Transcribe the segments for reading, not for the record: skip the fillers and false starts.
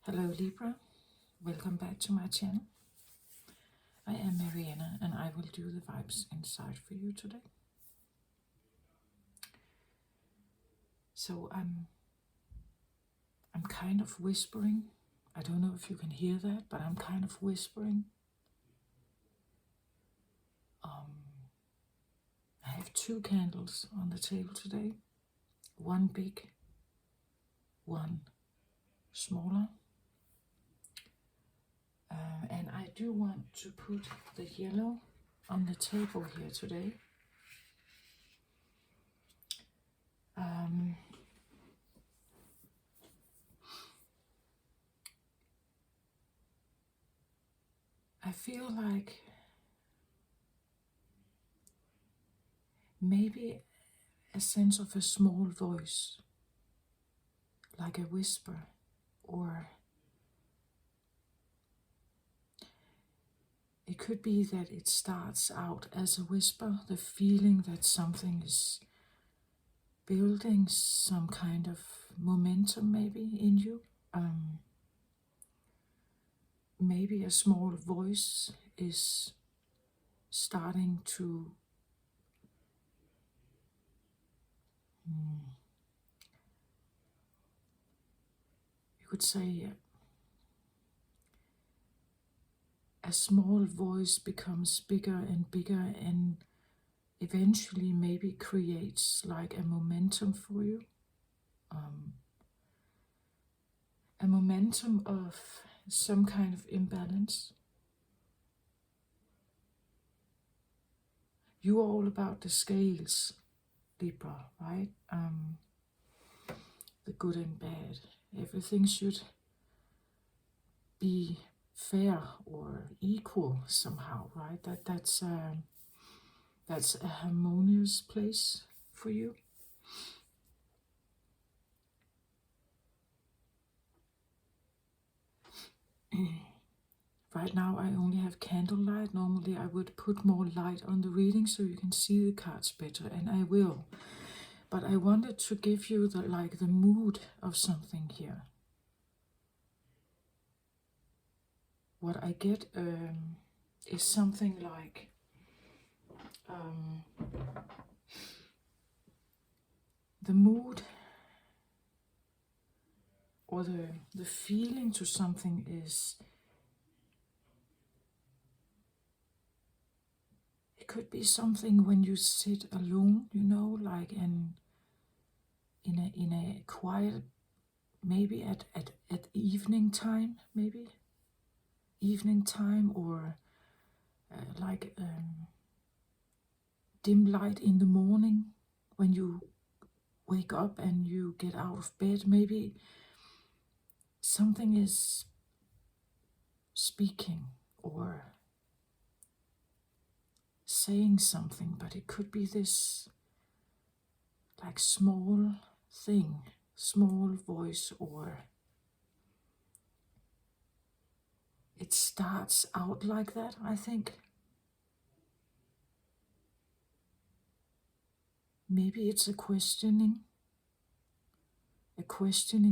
Hello Libra, welcome back to my channel. I am Mariana and I will do the vibes inside for you today. So I'm kind of whispering. I don't know if you can hear that, but I'm kind of whispering. I have two candles on the table today. One big, one smaller. And I do want to put the yellow on the table here today. I feel like maybe a sense of a small voice, like a whisper, or it could be that it starts out as a whisper, the feeling that something is building some kind of momentum maybe in you. Maybe a small voice is starting to you could say a small voice becomes bigger and bigger and eventually maybe creates like a momentum for you. A momentum of some kind of imbalance. You're all about the scales, Libra, right? The good and bad. Everything should be fair or equal somehow, right? That's a harmonious place for you. Right now I only have candlelight. Normally I would put more light on the reading so you can see the cards better, and I will. But I wanted to give you the mood of something here. What I get is something like the mood or the feeling to something is, it could be something when you sit alone, you know, like in a quiet, maybe at evening time, maybe evening time, or dim light in the morning when you wake up and you get out of bed. Maybe something is speaking or saying something, but it could be this like small thing, small voice, or it starts out like that, I think. Maybe it's a questioning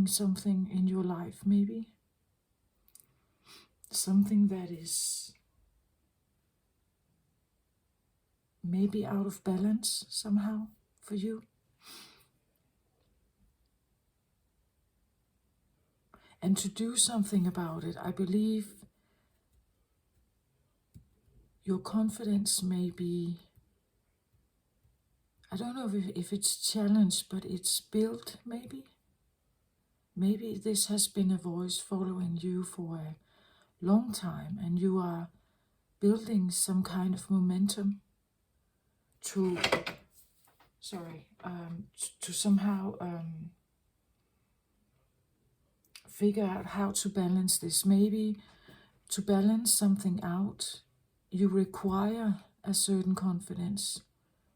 something in your life, maybe. Something that is maybe out of balance somehow for you. And to do something about it, I believe your confidence may be, I don't know if it's challenged, but it's built maybe. Maybe this has been a voice following you for a long time and you are building some kind of momentum to somehow figure out how to balance this. Maybe to balance something out, you require a certain confidence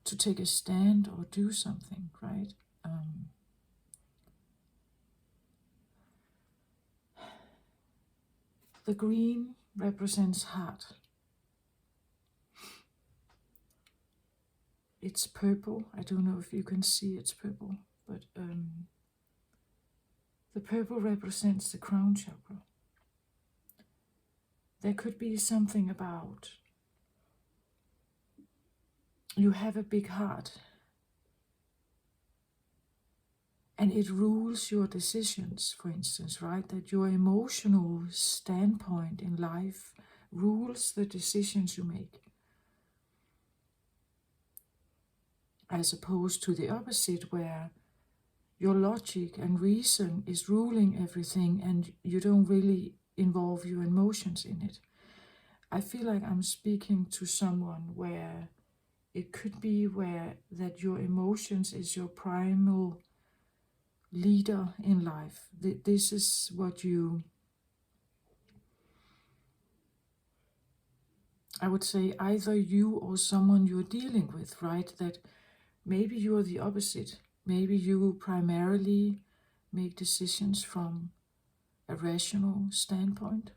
to take a stand or do something, right? The green represents heart. It's purple. I don't know if you can see it's purple, but The purple represents the crown chakra. There could be something about you have a big heart and it rules your decisions, for instance, right? That your emotional standpoint in life rules the decisions you make, as opposed to the opposite, where your logic and reason is ruling everything and you don't really involve your emotions in it. I feel like I'm speaking to someone where it could be where that your emotions is your primal leader in life. This is what I would say, either you or someone you're dealing with, right? That maybe you're the opposite. Maybe you primarily make decisions from a rational standpoint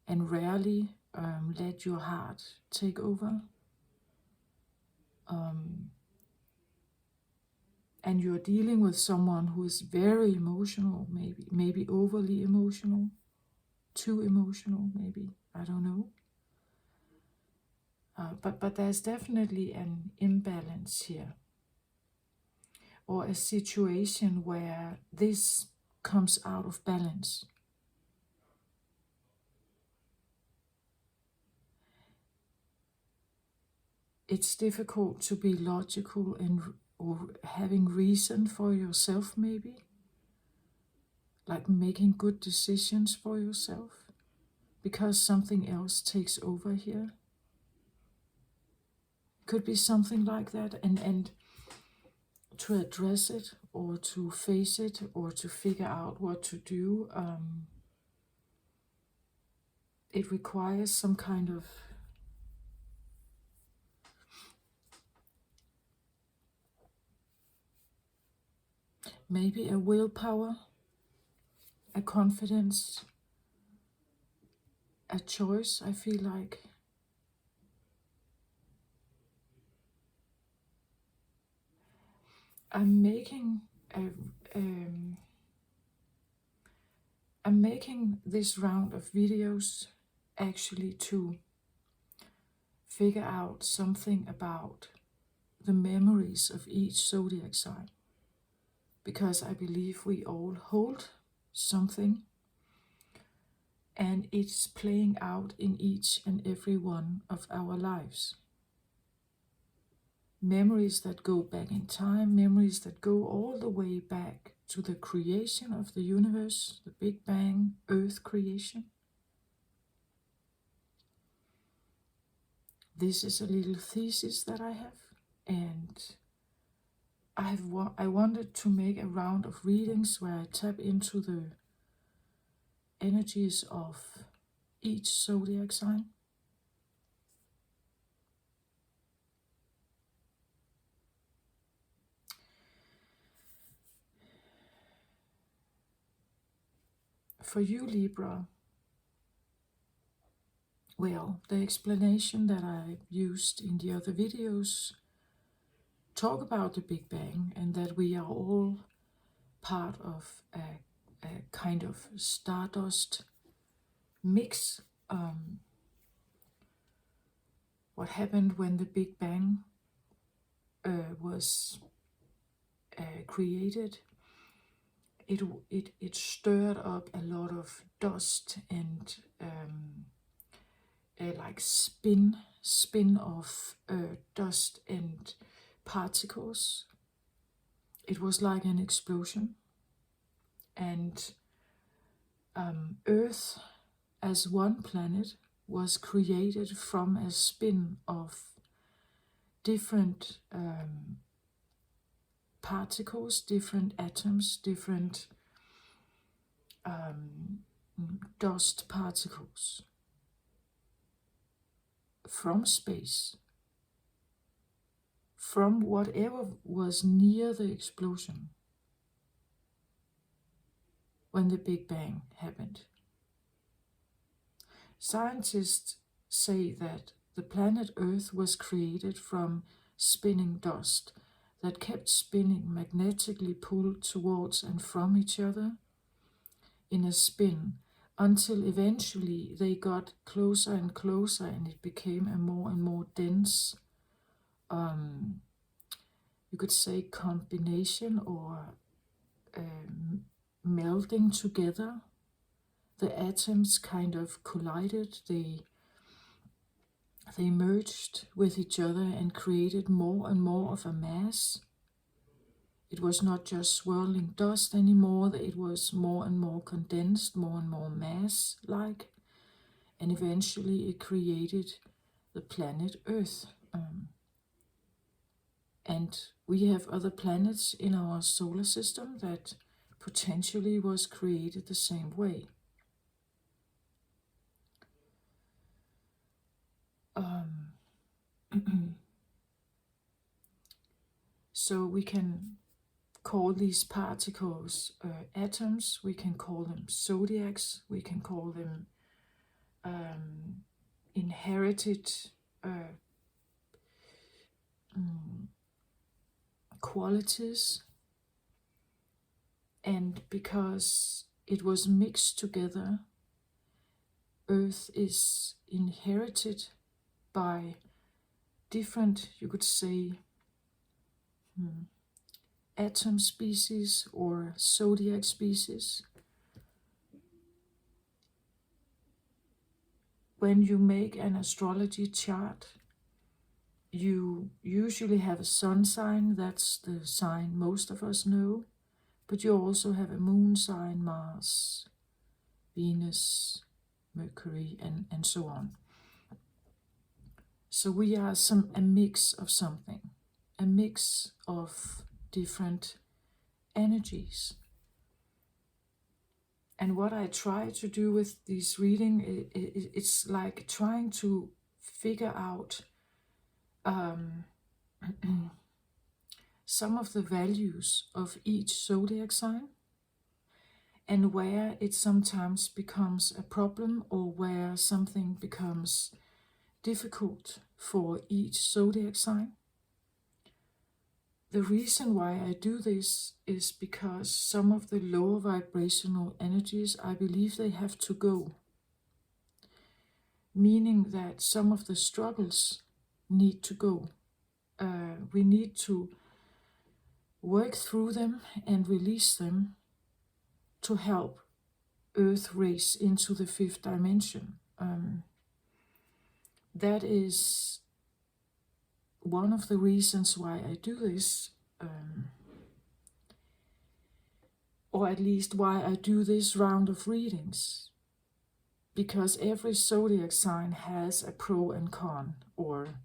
and rarely let your heart take over. And you're dealing with someone who is very emotional, maybe overly emotional, too emotional, maybe, I don't know. But there's definitely an imbalance here, or a situation where this comes out of balance. It's difficult to be logical and or having reason for yourself, maybe, like making good decisions for yourself, because something else takes over here. Could be something like that, and to address it or to face it or to figure out what to do, it requires some kind of maybe a willpower, a confidence, a choice. I feel like I'm making I'm making this round of videos actually to figure out something about the memories of each zodiac sign, because I believe we all hold something and it's playing out in each and every one of our lives. Memories that go back in time, memories that go all the way back to the creation of the universe, the Big Bang, Earth creation. This is a little thesis that I have, and I wanted to make a round of readings where I tap into the energies of each zodiac sign. For you, Libra, well, the explanation that I used in the other videos talk about the Big Bang and that we are all part of a kind of stardust mix. What happened when the Big Bang was created? It stirred up a lot of dust and like spin of dust and particles. It was like an explosion, and Earth as one planet was created from a spin of different particles, different atoms, different dust particles from space, from whatever was near the explosion when the Big Bang happened. Scientists say that the planet Earth was created from spinning dust. that kept spinning, magnetically pulled towards and from each other in a spin, until eventually they got closer and closer, and it became a more and more dense, you could say, combination or melding together. The atoms kind of collided, they merged with each other and created more and more of a mass. It was not just swirling dust anymore, it was more and more condensed, more and more mass-like, and eventually it created the planet Earth. And we have other planets in our solar system that potentially was created the same way. So we can call these particles atoms, we can call them zodiacs, we can call them inherited qualities. And because it was mixed together, Earth is inherited by different, you could say, atom species or zodiac species. When you make an astrology chart, you usually have a sun sign, that's the sign most of us know, but you also have a moon sign, Mars, Venus, Mercury, and so on. So we are a mix of something, a mix of different energies. And what I try to do with this reading, it's like trying to figure out some of the values of each zodiac sign, and where it sometimes becomes a problem or where something becomes difficult for each zodiac sign. The reason why I do this is because some of the lower vibrational energies, I believe they have to go. Meaning that some of the struggles need to go. We need to work through them and release them to help Earth race into the fifth dimension. That is one of the reasons why I do this, or at least why I do this round of readings, because every zodiac sign has a pro and con, or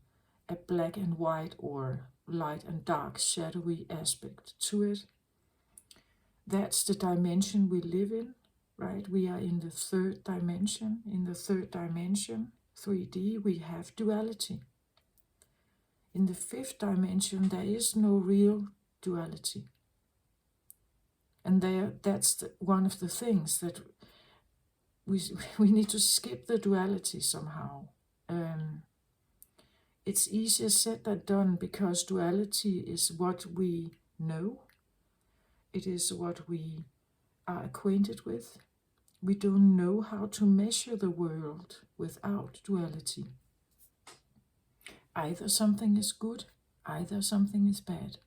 a black and white, or light and dark, shadowy aspect to it. That's the dimension we live in, right? We are in the third dimension. In the third dimension, 3D, we have duality. In the fifth dimension, there is no real duality. And that's one of the things that we need to skip the duality somehow. It's easier said than done, because duality is what we know. It is what we are acquainted with. We don't know how to measure the world without duality. Either something is good, either something is bad,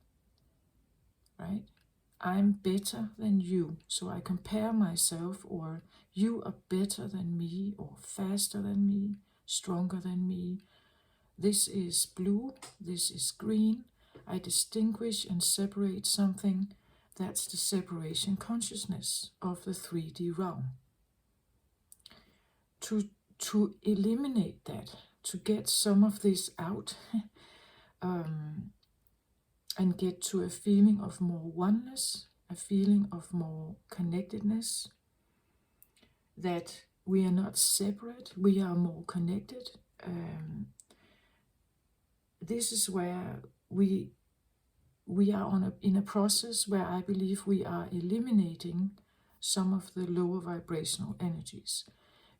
right? I'm better than you, so I compare myself, or you are better than me, or faster than me, stronger than me. This is blue, this is green. I distinguish and separate something. That's the separation consciousness of the 3D realm. To eliminate that, to get some of this out, and get to a feeling of more oneness, a feeling of more connectedness, that we are not separate, we are more connected. This is where we are in a process where I believe we are eliminating some of the lower vibrational energies.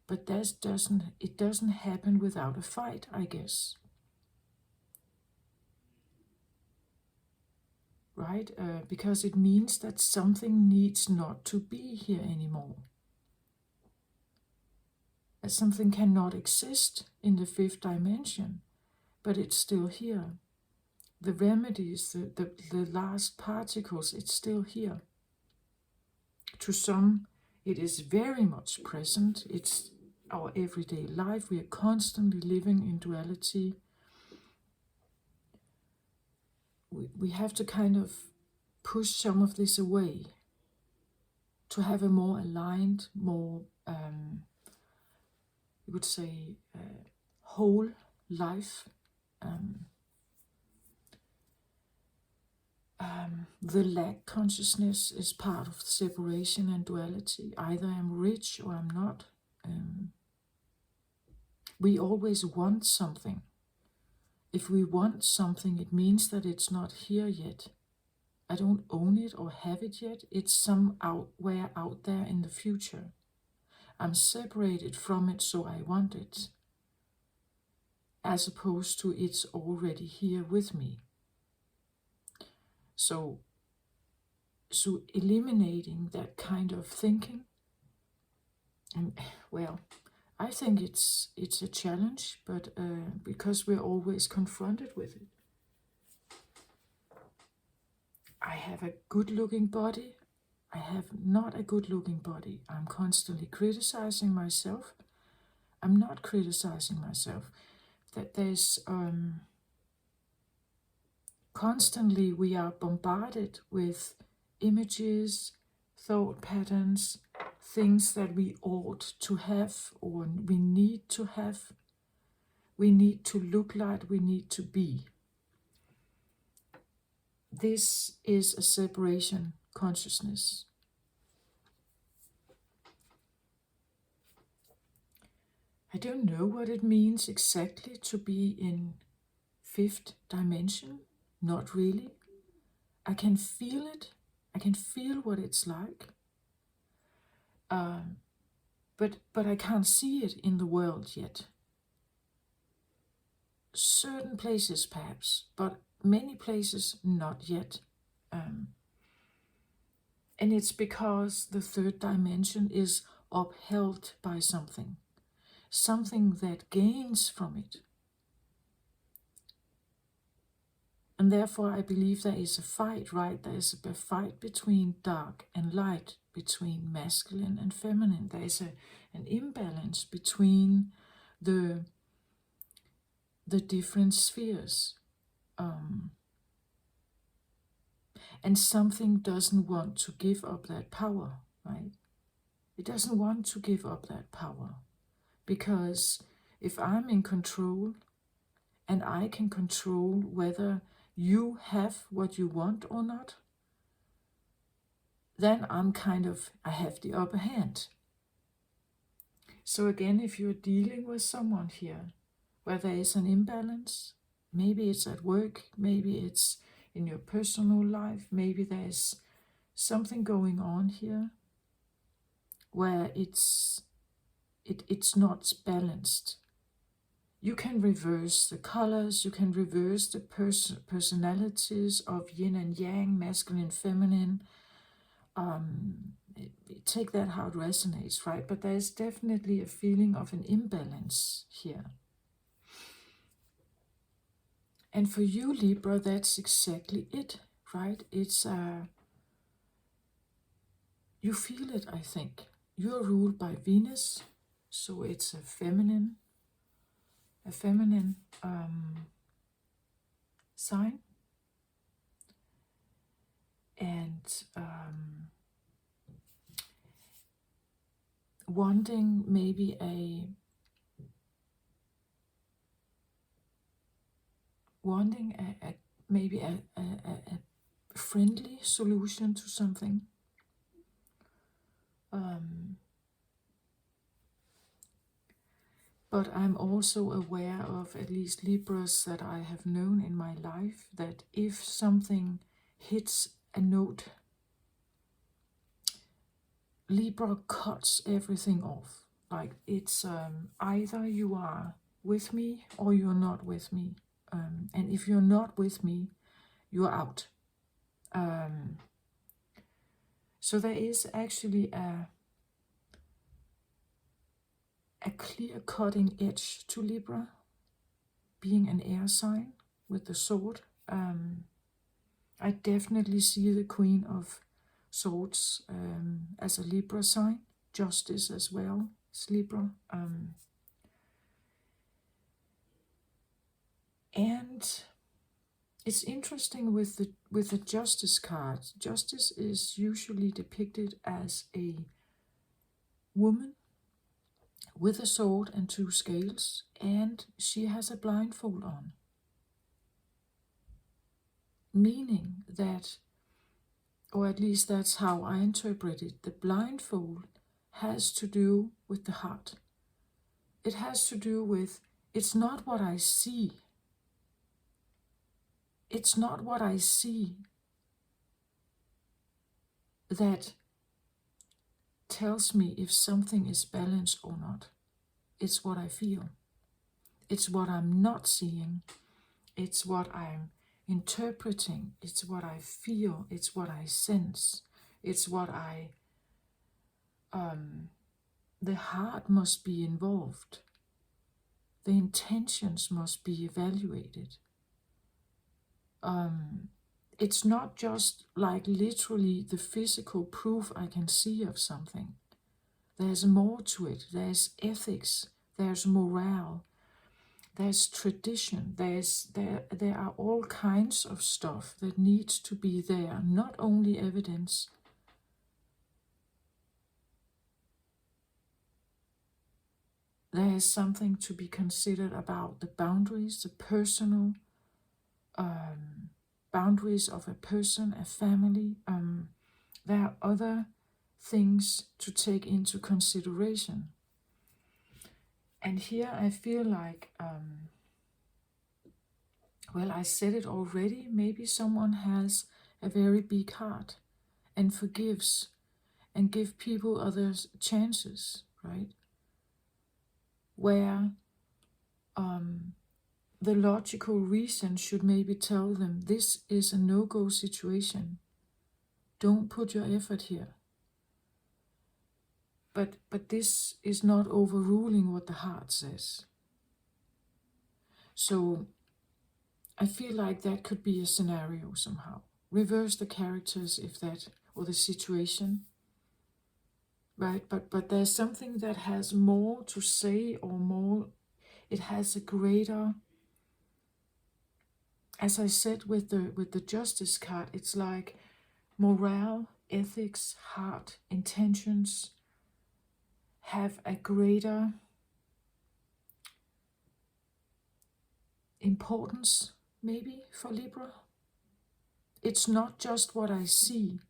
But it doesn't happen without a fight, I guess. right? Because it means that something needs not to be here anymore. That something cannot exist in the fifth dimension, but it's still here. The remedies, the last particles, it's still here. To some, it is very much present. It's our everyday life. We are constantly living in duality. We have to kind of push some of this away to have a more aligned, more, you would say, whole life. The lack consciousness is part of separation and duality. Either I'm rich or I'm not. We always want something. If we want something, it means that it's not here yet. I don't own it or have it yet. It's somewhere out there in the future. I'm separated from it, so I want it. As opposed to it's already here with me. So eliminating that kind of thinking, and well, I think it's a challenge, but because we're always confronted with it. I have a good-looking body. I have not a good-looking body. I'm constantly criticizing myself. I'm not criticizing myself. That there's constantly we are bombarded with images, thought patterns, things that we ought to have or we need to have. We need to look like, we need to be. This is a separation consciousness. I don't know what it means exactly to be in fifth dimension. Not really. I can feel it. I can feel what it's like. But I can't see it in the world yet. Certain places perhaps, but many places not yet. And it's because the third dimension is upheld by something that gains from it. And therefore I believe there is a fight, right? There is a fight between dark and light, between masculine and feminine. There is an imbalance between the different spheres. And something doesn't want to give up that power, right? It doesn't want to give up that power. Because if I'm in control and I can control whether you have what you want or not, then I have the upper hand. So again, if you're dealing with someone here where there is an imbalance, maybe it's at work, maybe it's in your personal life, maybe there's something going on here where it's not balanced. You can reverse the colors, you can reverse the personalities of yin and yang, masculine, feminine. Take that how it resonates, right? But there's definitely a feeling of an imbalance here. And for you, Libra, that's exactly it, right? It's you feel it, I think. You're ruled by Venus, so it's a feminine sign. And wanting maybe a friendly solution to something. But I'm also aware of at least Libras that I have known in my life that if something hits a note, Libra cuts everything off. Like it's either you are with me or you're not with me. And if you're not with me, you're out. So there is actually a clear cutting edge to Libra, being an air sign with the sword. I definitely see the Queen of Swords as a Libra sign, justice as well as Libra. And it's interesting with the Justice card. Justice is usually depicted as a woman with a sword and two scales, and she has a blindfold on, meaning that, or at least that's how I interpret it, the blindfold has to do with the heart. It has to do with, it's not what I see. It's not what I see that tells me if something is balanced or not. It's what I feel. It's what I'm not seeing. It's what I'm interpreting. It's what I feel. It's what I sense. It's what the heart must be involved. The intentions must be evaluated. It's not just like literally the physical proof I can see of something. There's more to it. There's ethics. There's morale. There's tradition. There are all kinds of stuff that needs to be there. Not only evidence. There is something to be considered about the boundaries, the personal boundaries of a person, a family. There are other things to take into consideration. And here I feel like, well, I said it already, maybe someone has a very big heart and forgives and give people other chances, right? Where the logical reason should maybe tell them this is a no-go situation. Don't put your effort here. But this is not overruling what the heart says. So I feel like that could be a scenario somehow. Reverse the characters if that, or the situation, right? But there's something that has more to say, or more, it has a greater, as I said with the Justice card, it's like morale, ethics, heart, intentions have a greater importance, maybe, for Libra. It's not just what I see.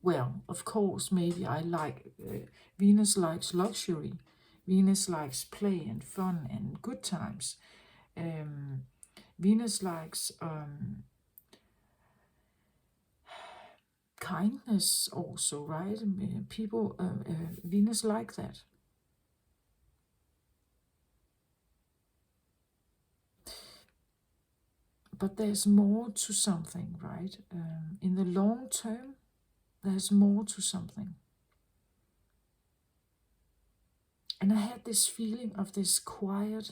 Well, of course, maybe I like, Venus likes luxury. Venus likes play and fun and good times. Venus likes kindness also, right? People, Venus like that. But there's more to something, right? In the long term, there's more to something. And I had this feeling of this quiet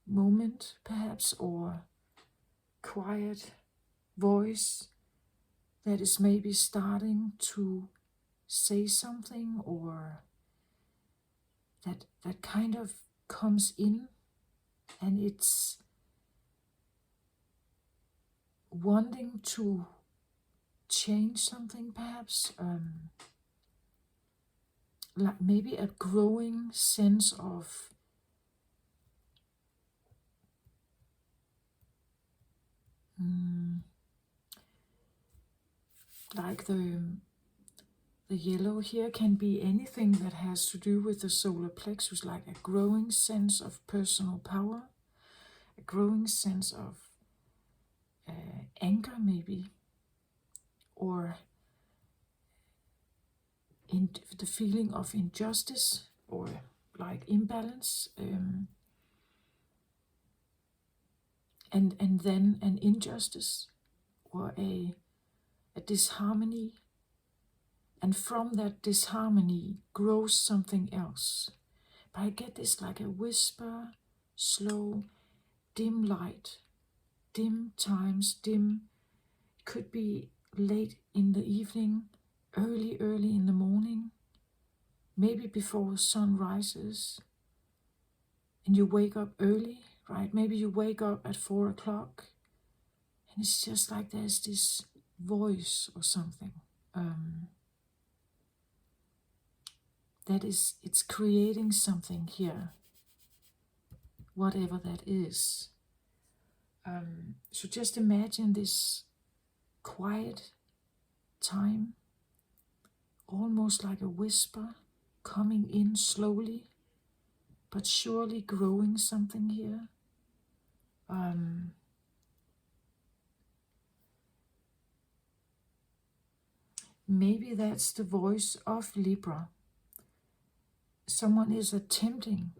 moment, perhaps, or quiet voice that is maybe starting to say something, or that kind of comes in, and it's wanting to change something, perhaps, like maybe a growing sense of like the yellow here can be anything that has to do with the solar plexus, like a growing sense of personal power, a growing sense of anger, maybe, or in the feeling of injustice, or like imbalance, and then an injustice, or a a disharmony, and from that disharmony grows something else. But I get this like a whisper, slow, dim light, dim times, dim. It could be late in the evening, early in the morning, maybe before sun rises, and you wake up early, right? Maybe you wake up at 4 o'clock, and it's just like there's this voice or something. It's creating something here, whatever that is. So just imagine this quiet time, almost like a whisper, coming in slowly, but surely growing something here. Maybe that's the voice of Libra. Someone is attempting,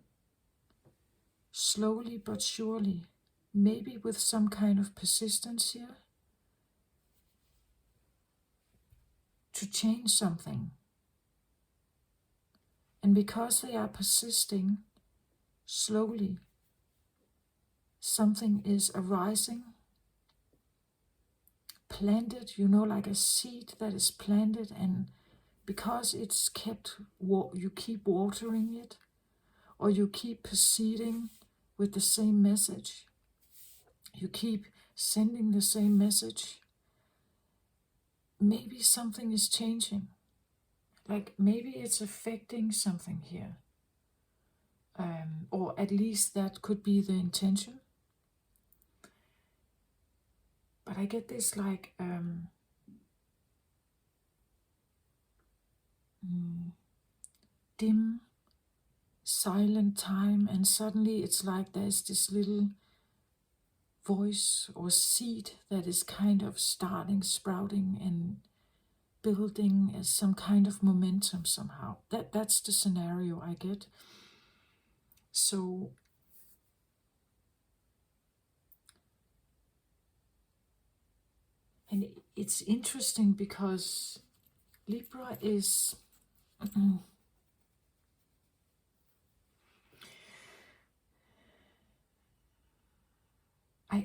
slowly but surely, maybe with some kind of persistence here, to change something. And because they are persisting slowly, something is arising, planted, like a seed that is planted, and because it's kept, you keep watering it, or you keep proceeding with the same message, you keep sending the same message, maybe something is changing. Like maybe it's affecting something here. Or at least that could be the intention. But I get this like dim, silent time, and suddenly it's like there's this little voice or seed that is kind of starting, sprouting, and building as some kind of momentum somehow. That's the scenario I get. So and it's interesting because Libra is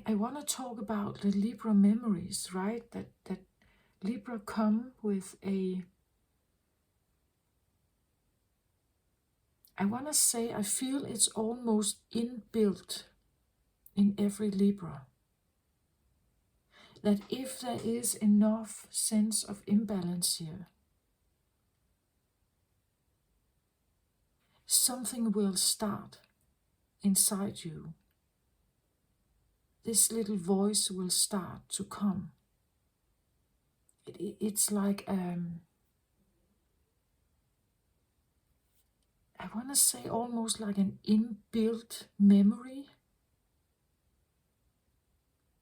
I want to talk about the Libra memories, right? That Libra come with I want to say, I feel it's almost inbuilt in every Libra. That if there is enough sense of imbalance here, something will start inside you. This little voice will start to come. It's like, I want to say almost like an inbuilt memory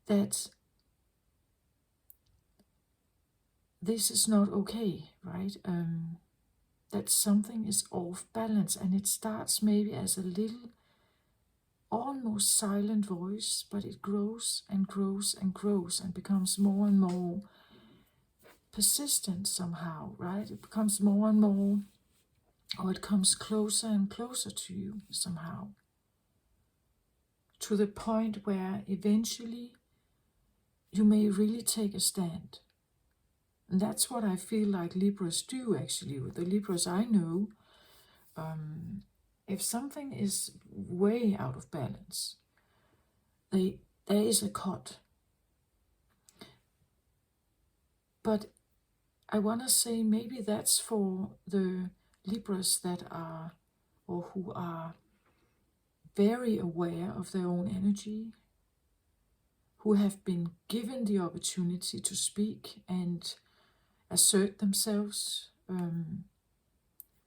that this is not okay, right? That something is off balance, and it starts maybe as a little, almost silent voice, but it grows and grows and grows and becomes more and more persistent somehow, right? It becomes more and more, or it comes closer and closer to you somehow, to the point where eventually you may really take a stand. And that's what I feel like Libras do, actually. With the Libras I know, if something is way out of balance, there is a cut. But I want to say maybe that's for the Libras that are, or who are very aware of their own energy, who have been given the opportunity to speak and assert themselves.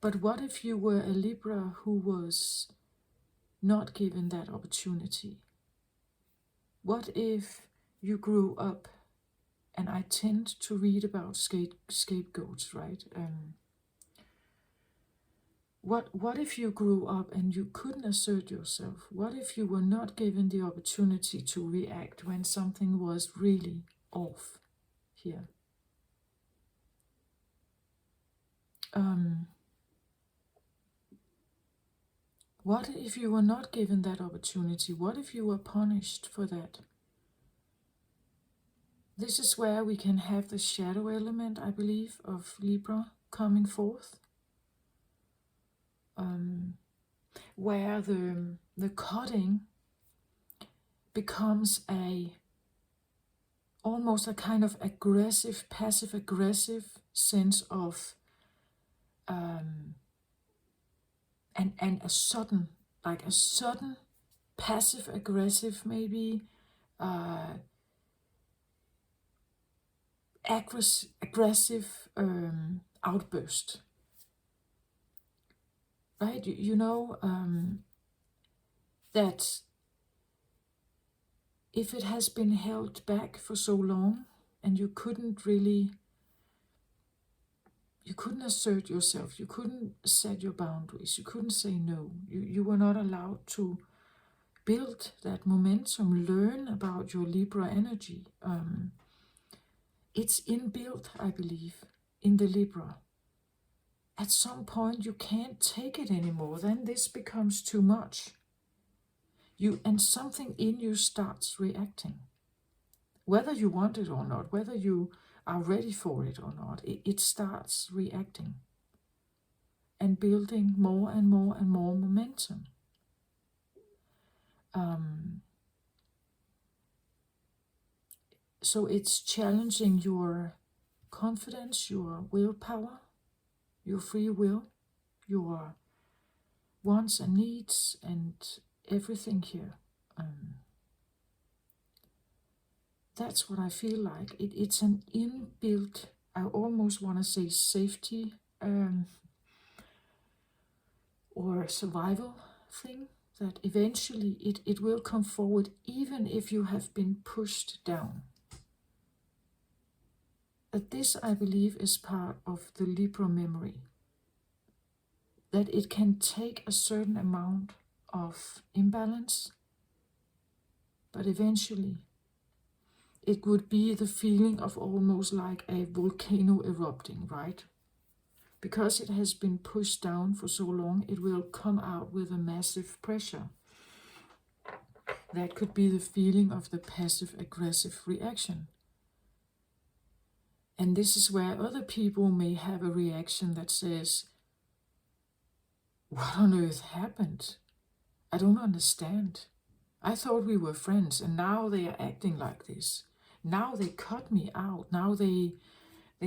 But what if you were a Libra who was not given that opportunity? What if you grew up, and I tend to read about scapegoats, right? What if you grew up and you couldn't assert yourself? What if you were not given the opportunity to react when something was really off here? What if you were not given that opportunity? What if you were punished for that? This is where we can have the shadow element, I believe, of Libra coming forth. Where the cutting becomes almost a kind of aggressive, passive-aggressive sense of and a sudden, like a sudden passive-aggressive, maybe aggressive outburst. Right? You know that if it has been held back for so long and you couldn't assert yourself, you couldn't set your boundaries, you couldn't say no, you were not allowed to build that momentum, learn about your Libra energy. It's inbuilt, I believe, in the Libra. At some point you can't take it anymore, then this becomes too much. And something in you starts reacting. Whether you want it or not, whether you are ready for it or not, it starts reacting and building more and more and more momentum. So it's challenging your confidence, your willpower, your free will, your wants and needs, and everything here. That's what I feel like. It's an inbuilt, I almost want to say safety or survival thing, that eventually it will come forward even if you have been pushed down. That this, I believe, is part of the Libra memory. That it can take a certain amount of imbalance, but eventually it would be the feeling of almost like a volcano erupting, right? Because it has been pushed down for so long, it will come out with a massive pressure. That could be the feeling of the passive-aggressive reaction. And this is where other people may have a reaction that says, what on earth happened? I don't understand. I thought we were friends, and now they are acting like this. Now they cut me out. Now they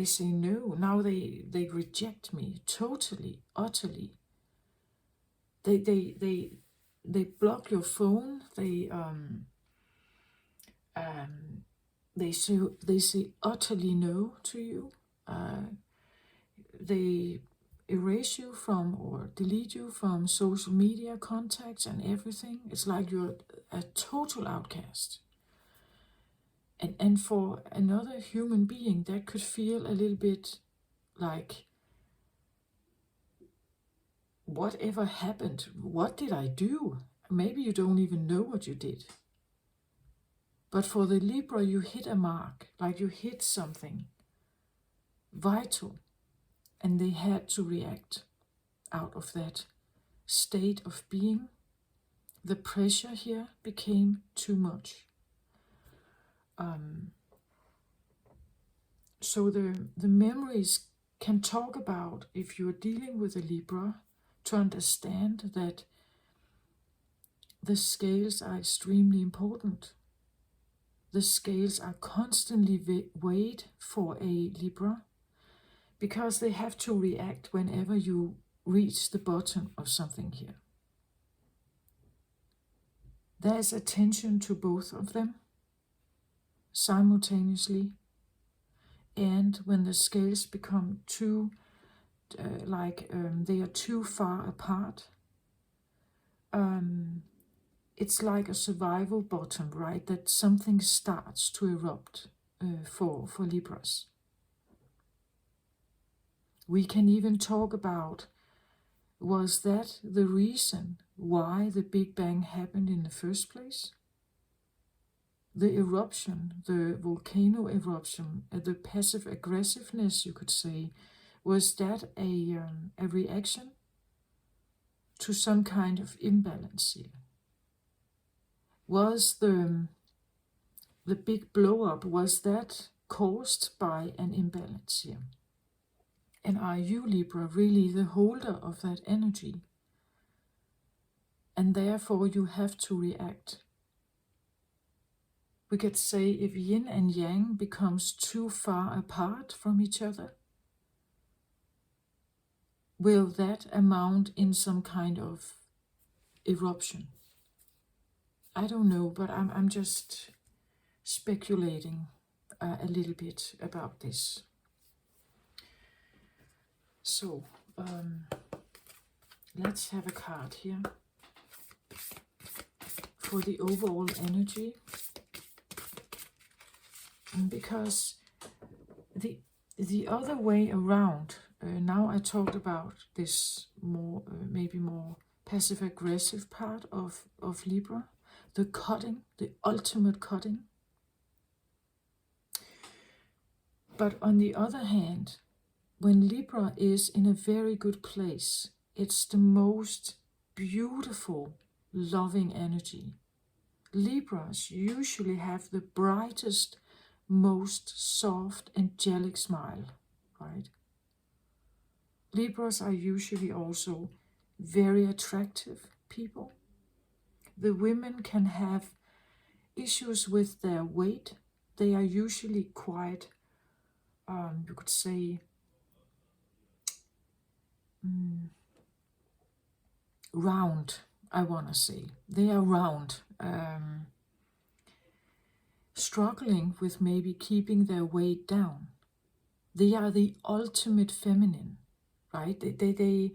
say no. Now they reject me totally, utterly. They block your phone. They say utterly no to you. They erase you from or delete you from social media contacts and everything. It's like you're a total outcast. And for another human being, that could feel a little bit like, whatever happened? What did I do? Maybe you don't even know what you did. But for the Libra, you hit a mark, like you hit something vital, and they had to react out of that state of being. The pressure here became too much. So the memories can talk about, if you're dealing with a Libra, to understand that the scales are extremely important. The scales are constantly weighed for a Libra, because they have to react whenever you reach the bottom of something here. There's attention to both of them simultaneously, and when the scales become too, they are too far apart, it's like a survival bottom, right? That something starts to erupt for Libras. We can even talk about, was that the reason why the Big Bang happened in the first place? The eruption, the volcano eruption, the passive aggressiveness, you could say, Was that a reaction to some kind of imbalance here? Was the big blow up, was that caused by an imbalance here? And are you, Libra, really the holder of that energy? And therefore you have to react. We could say if yin and yang becomes too far apart from each other, will that amount in some kind of eruption? I don't know, but I'm just speculating a little bit about this. So, let's have a card here for the overall energy. Because the other way around, now I talked about this more, maybe more passive-aggressive part of Libra, the cutting, the ultimate cutting. But on the other hand, when Libra is in a very good place, it's the most beautiful, loving energy. Libras usually have the brightest, most soft, angelic smile, right? Libras are usually also very attractive people. The women can have issues with their weight. They are usually quite, you could say, round, I want to say. They are round, struggling with maybe keeping their weight down. They are the ultimate feminine, right? The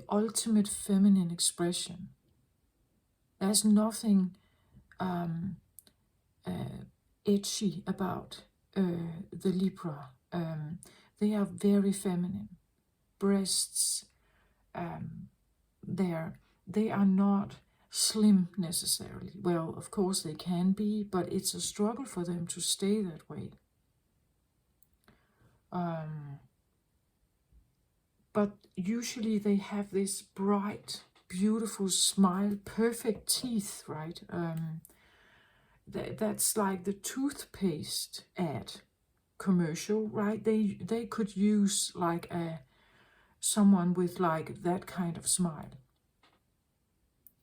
ultimate feminine expression. There's nothing edgy about the Libra. They are very feminine. Breasts, they are not slim necessarily. Well, of course they can be, but it's a struggle for them to stay that way. But usually they have this bright, beautiful smile, perfect teeth, right? That's like the toothpaste ad commercial, right? They could use like someone with like that kind of smile,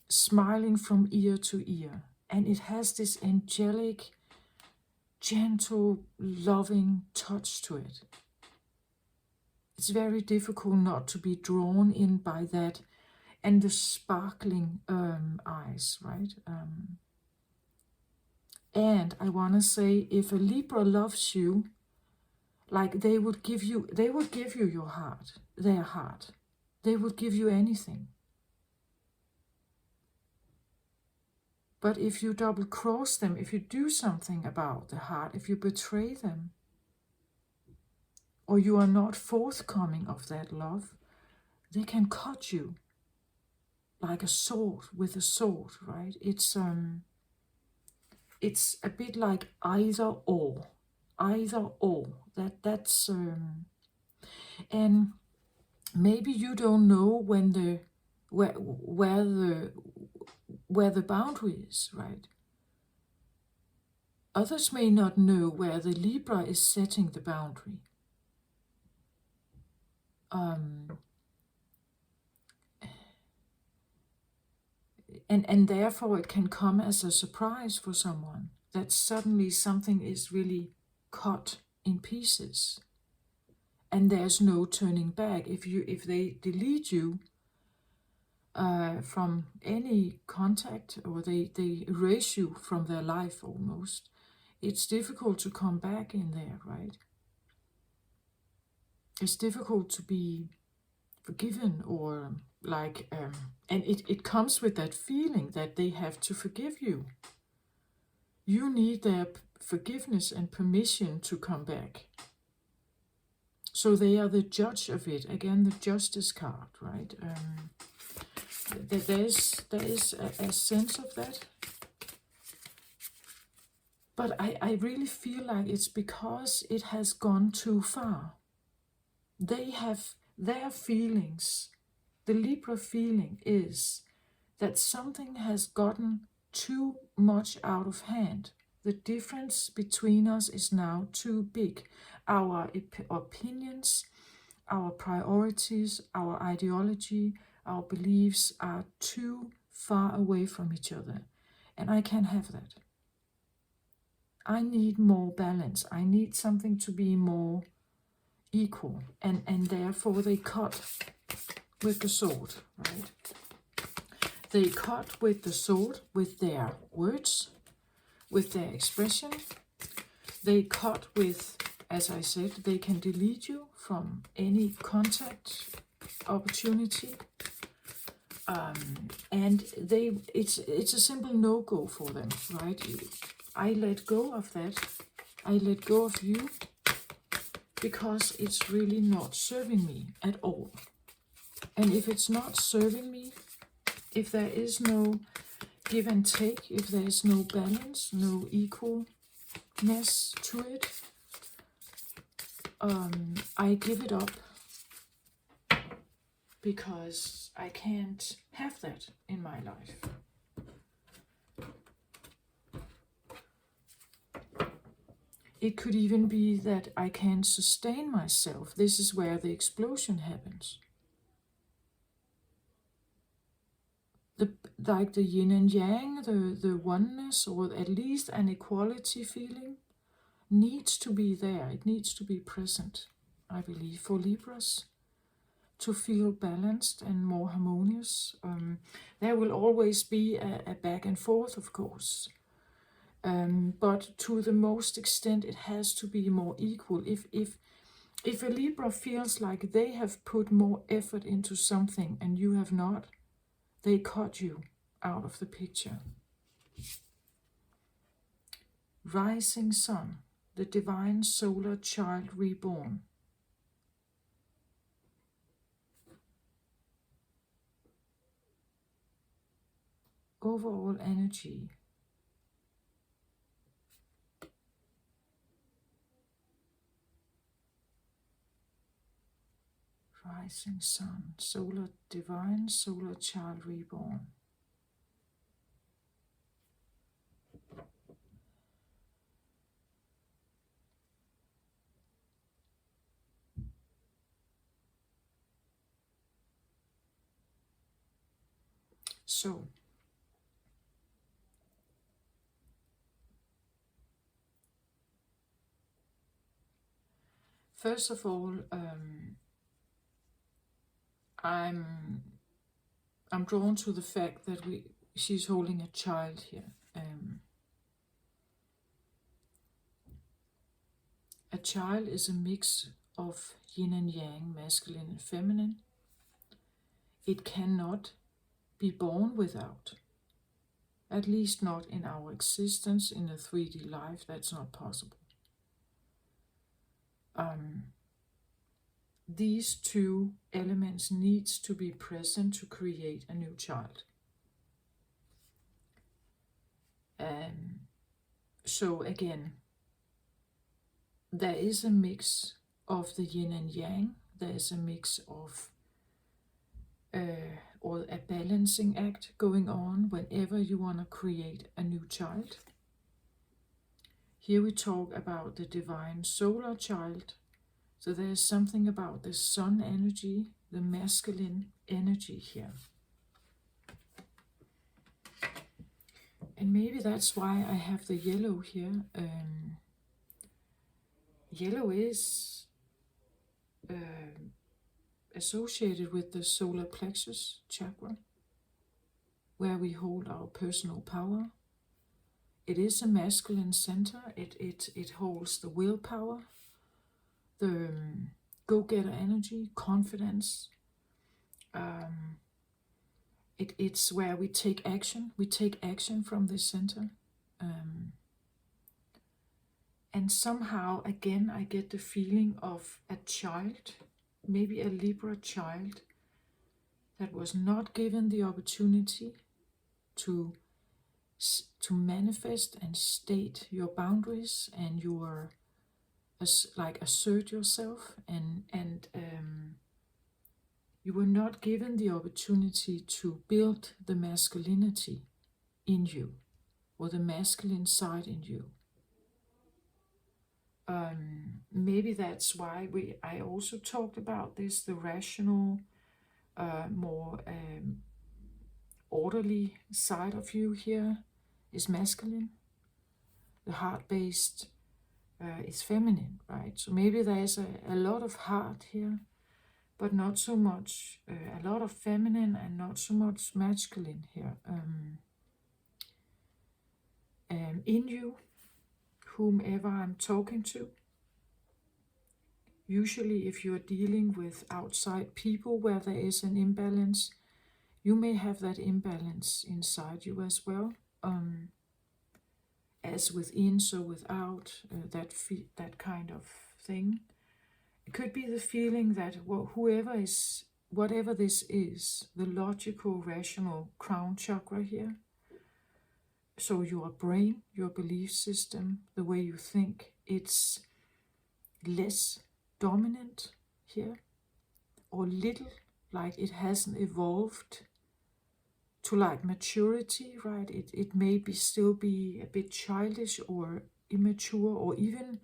smiling from ear to ear, and it has this angelic, gentle, loving touch to it. It's very difficult not to be drawn in by that, and the sparkling eyes, right? And I want to say, if a Libra loves you, like they would give you your heart, their heart. They would give you anything. But if you double cross them, if you do something about the heart, if you betray them, or you are not forthcoming of that love, they can cut you like a sword with a sword, right? It's a bit like either or. That's and maybe you don't know when where the boundary is, right? Others may not know where the Libra is setting the boundary. And therefore it can come as a surprise for someone that suddenly something is really cut in pieces, and there's no turning back. If they delete you from any contact, or they erase you from their life almost, it's difficult to come back in there, right? It's difficult to be forgiven, or like and it comes with that feeling that they have to forgive you. You need their forgiveness and permission to come back. So they are the judge of it. Again, the justice card, right? There is a sense of that. But I really feel like it's because it has gone too far. they have their feelings. The Libra feeling is that something has gotten too much out of hand. The difference between us is now too big. Our opinions, our priorities, our ideology, our beliefs are too far away from each other. And I can't have that. I need more balance. I need something to be more equal. And therefore they cut with the sword, right? They cut with the sword, with their words, with their expression. They cut with, as I said, they can delete you from any contact opportunity. And it's a simple no-go for them, right? I let go of that. I let go of you because it's really not serving me at all. And if it's not serving me, if there is no give and take, if there is no balance, no equalness to it, I give it up because I can't have that in my life. It could even be that I can't sustain myself. This is where the explosion happens. Like the yin and yang, the oneness, or at least an equality feeling, needs to be there. It needs to be present, I believe, for Libras to feel balanced and more harmonious. There will always be a back and forth, of course. But to the most extent, it has to be more equal. If a Libra feels like they have put more effort into something and you have not, they cut you out of the picture. Rising sun, the divine solar child reborn. Overall energy. Rising sun, solar divine solar child reborn. So, first of all, I'm drawn to the fact that she's holding a child here. A child is a mix of yin and yang, masculine and feminine. It cannot be born without. At least not in our existence in a 3D life. That's not possible. These two elements needs to be present to create a new child. So again, there is a mix of the yin and yang. There is a mix of or a balancing act going on whenever you want to create a new child. Here we talk about the divine solar child. So there's something about the sun energy, the masculine energy here. And maybe that's why I have the yellow here. Yellow is associated with the solar plexus chakra, where we hold our personal power. It is a masculine center. It holds the willpower, the go-getter energy, confidence. It's where we take action. We take action from this center. And somehow, again, I get the feeling of a child, maybe a Libra child, that was not given the opportunity to manifest and state your boundaries and your like assert yourself, and you were not given the opportunity to build the masculinity in you, or the masculine side in you. Maybe that's why I also talked about this, the rational, more orderly side of you here is masculine. The heart-based is feminine, right? So maybe there's a lot of heart here, but not so much, a lot of feminine and not so much masculine here. In you, whomever I'm talking to, usually if you're dealing with outside people where there is an imbalance, you may have that imbalance inside you as well. As within, so without, that kind of thing. It could be the feeling that whatever this is, the logical, rational crown chakra here, so your brain, your belief system, the way you think, it's less dominant here, or little, like it hasn't evolved to like maturity, right? It may still be a bit childish or immature, or even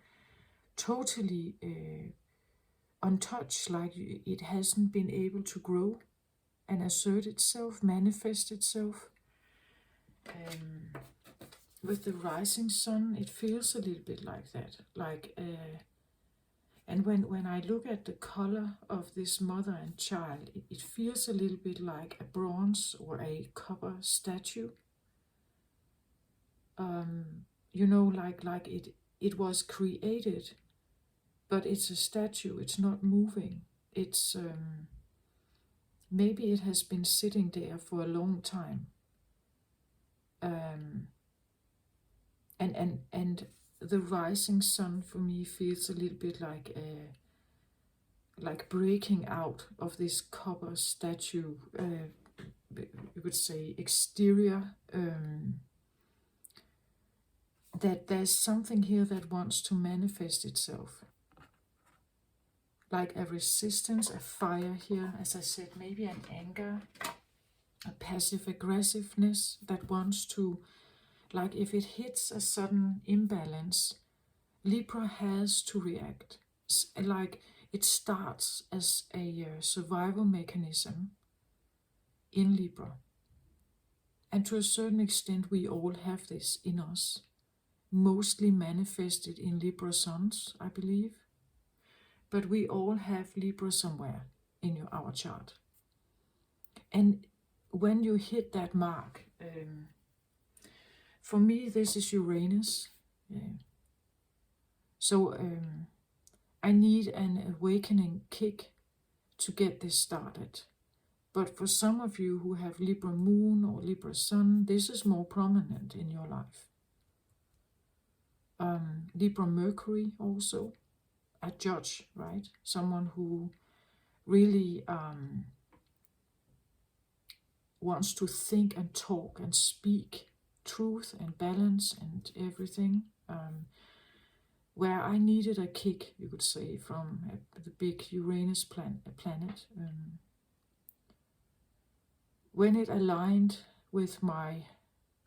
totally untouched, like it hasn't been able to grow and assert itself, manifest itself. With the rising sun, it feels a little bit like that. And when I look at the color of this mother and child, it feels a little bit like a bronze or a copper statue. Like it was created, but it's a statue. It's not moving. It's maybe it has been sitting there for a long time. And the rising sun for me feels a little bit like breaking out of this copper statue, you could say exterior, that there's something here that wants to manifest itself, like a resistance, a fire here, as I said, maybe an anger, a passive aggressiveness that wants to, like if it hits a sudden imbalance, Libra has to react. Like it starts as a survival mechanism in Libra. And to a certain extent, we all have this in us, mostly manifested in Libra suns, I believe. But we all have Libra somewhere in our chart. And when you hit that mark, for me, this is Uranus. So I need an awakening kick to get this started. But for some of you who have Libra moon or Libra sun, this is more prominent in your life. Libra Mercury also, a judge, right? Someone who really wants to think and talk and speak truth and balance and everything. Where I needed a kick, you could say, from the big Uranus planet. When it aligned with my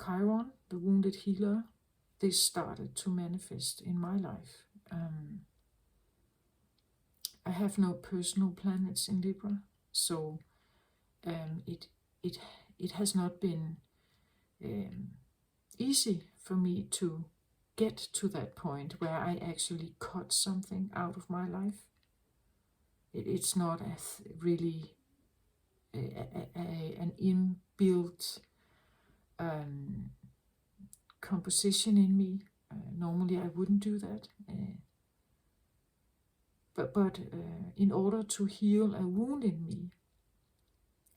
Chiron, the wounded healer, this started to manifest in my life. I have no personal planets in Libra, so it has not been easy for me to get to that point where I actually cut something out of my life. It's not really an inbuilt composition in me. Normally I wouldn't do that. But in order to heal a wound in me,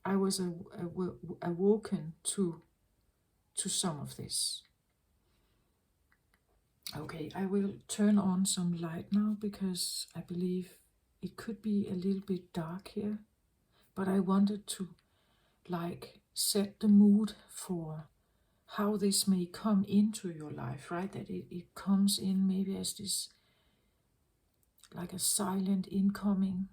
I was awoken to some of this. Okay, I will turn on some light now because I believe it could be a little bit dark here. But I wanted to like set the mood for how this may come into your life, right? That it comes in maybe as this like a silent incoming,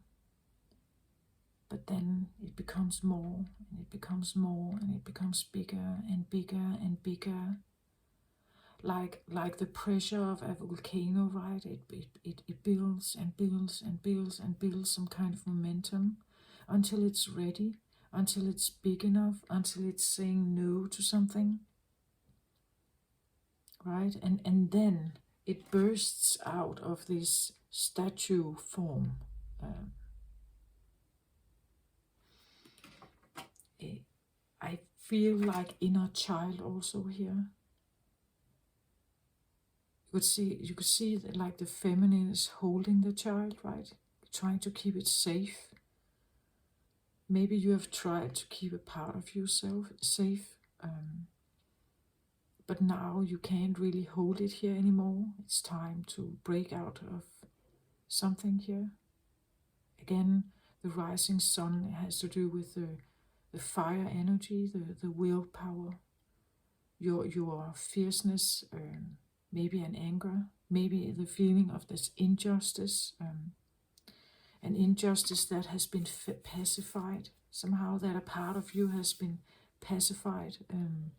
but then it becomes more, and it becomes more, and it becomes bigger and bigger and bigger. Like the pressure of a volcano, right? It builds and builds and builds and builds some kind of momentum until it's ready, until it's big enough, until it's saying no to something, right? And then it bursts out of this statue form. Um, I feel like inner child also here. You could see that like the feminine is holding the child, right? Trying to keep it safe. Maybe you have tried to keep a part of yourself safe, but now you can't really hold it here anymore. It's time to break out of something here. Again, the rising sun has to do with the fire energy, the willpower, your fierceness, maybe an anger, maybe the feeling of this injustice, an injustice that has been pacified somehow, that a part of you has been pacified, and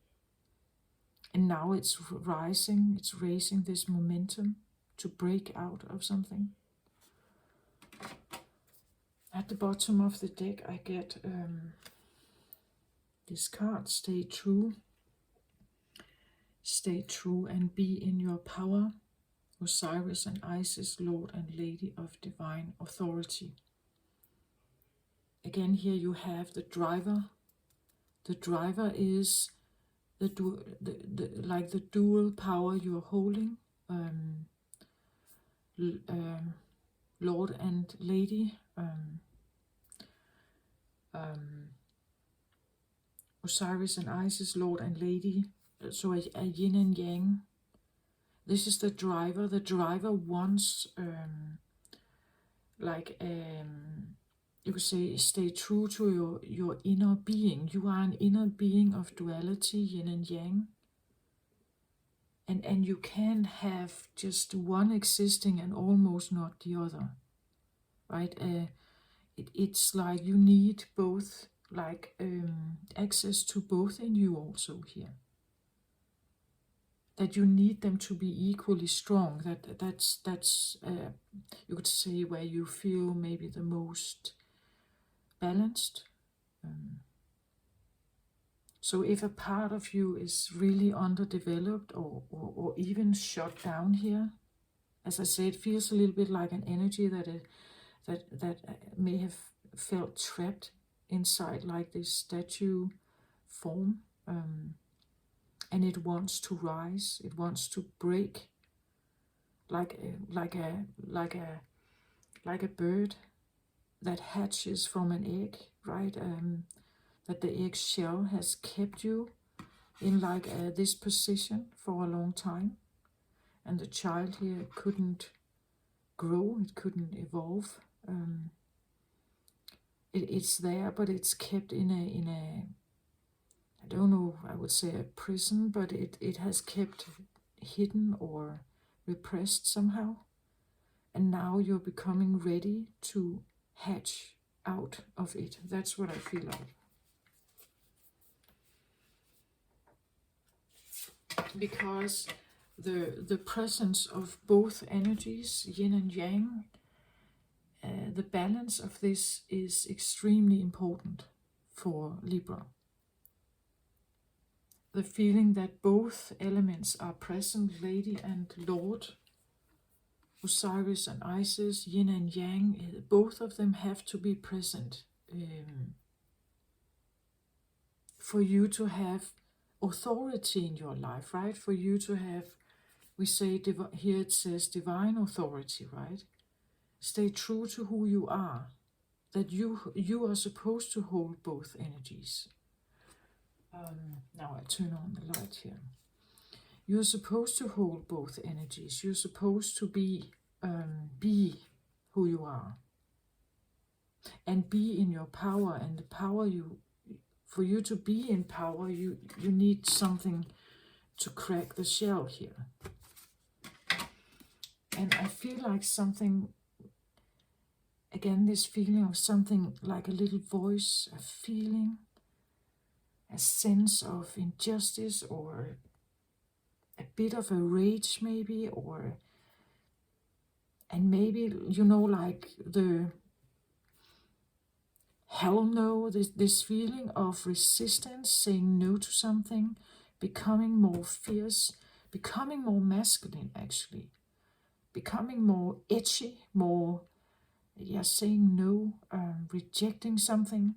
now it's rising, it's raising this momentum to break out of something. At the bottom of the deck I get this card, stay true and be in your power, Osiris and Isis, Lord and Lady of Divine Authority. Again, here you have the driver. The driver is the dual power you're holding, Lord and Lady, Osiris and Isis, Lord and Lady, so a yin and yang. This is the driver. The driver wants, you could say, stay true to your inner being. You are an inner being of duality, yin and yang. And you can't have just one existing and almost not the other, right? It's like you need both, like access to both in you also here. That you need them to be equally strong. That's you could say where you feel maybe the most balanced. So if a part of you is really underdeveloped or even shut down here, as I say, it feels a little bit like an energy that may have felt trapped inside like this statue form, and it wants to rise, it wants to break, like a bird that hatches from an egg, right? That the egg shell has kept you in like this position for a long time, and the child here couldn't grow, it couldn't evolve. It's there, but it's kept in a I don't know, I would say a prison, but it has kept hidden or repressed somehow. And now you're becoming ready to hatch out of it. That's what I feel like. Because the presence of both energies, yin and yang, the balance of this is extremely important for Libra. The feeling that both elements are present, Lady and Lord, Osiris and Isis, yin and yang, both of them have to be present for you to have authority in your life, right? For you to have, we say, here it says divine authority, right? Stay true to who you are, that you are supposed to hold both energies. Now I turn on the light here. You're supposed to hold both energies. You're supposed to be who you are and be in your power. And the power for you to be in power, you need something to crack the shell here. And I feel like something Again, this feeling of something like a little voice, a feeling, a sense of injustice, or a bit of a rage maybe, and maybe, like the hell no, this feeling of resistance, saying no to something, becoming more fierce, becoming more masculine actually, becoming more edgy, more, saying no, rejecting something.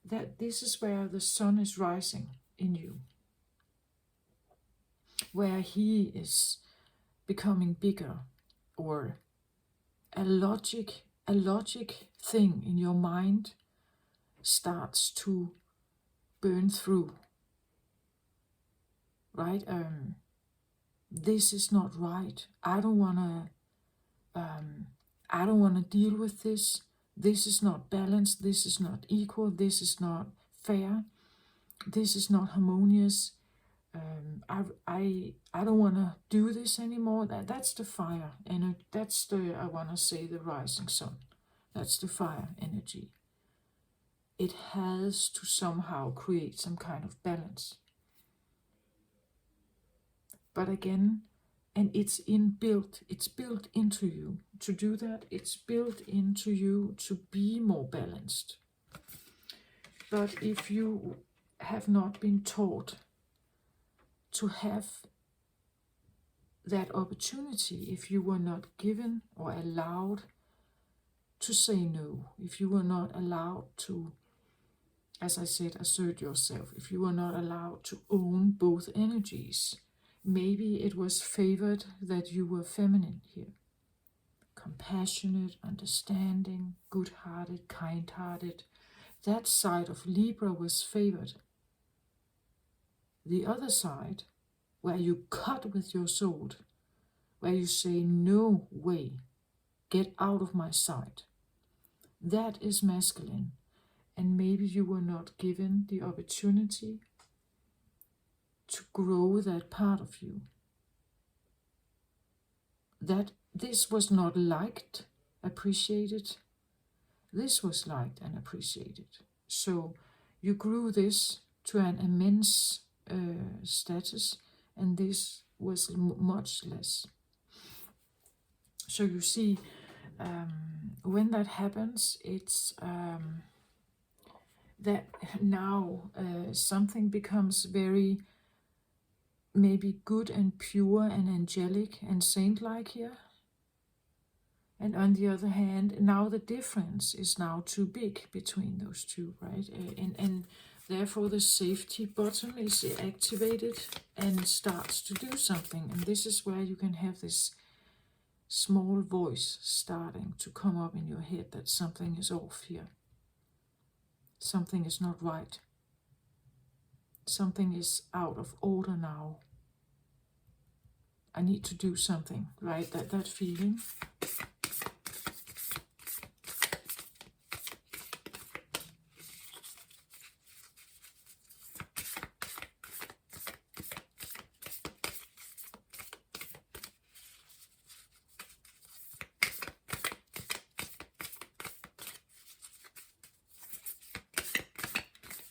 That this is where the sun is rising in you, where he is becoming bigger, or a logic thing in your mind starts to burn through, right? This is not right. I don't wanna deal with this. This is not balanced. This is not equal. This is not fair. This is not harmonious. I don't want to do this anymore. That's the fire, and that's the, I want to say, the rising sun. That's the fire energy. It has to somehow create some kind of balance. But again, and it's built into you to do that. It's built into you to be more balanced. But if you have not been taught to have that opportunity, if you were not given or allowed to say no, if you were not allowed to, as I said, assert yourself, if you were not allowed to own both energies, maybe it was favored that you were feminine here. Compassionate, understanding, good-hearted, kind-hearted. That side of Libra was favored. The other side, where you cut with your sword, where you say, no way, get out of my sight, that is masculine. And maybe you were not given the opportunity to grow that part of you. That this was not liked, appreciated. This was liked and appreciated. So you grew this to an immense status, and this was much less. So you see, when that happens, it's that now something becomes very maybe good and pure and angelic and saint-like here. And on the other hand, now the difference is now too big between those two, right? And therefore the safety button is activated and starts to do something. And this is where you can have this small voice starting to come up in your head that something is off here. Something is not right. Something is out of order now. I need to do something, right? That feeling.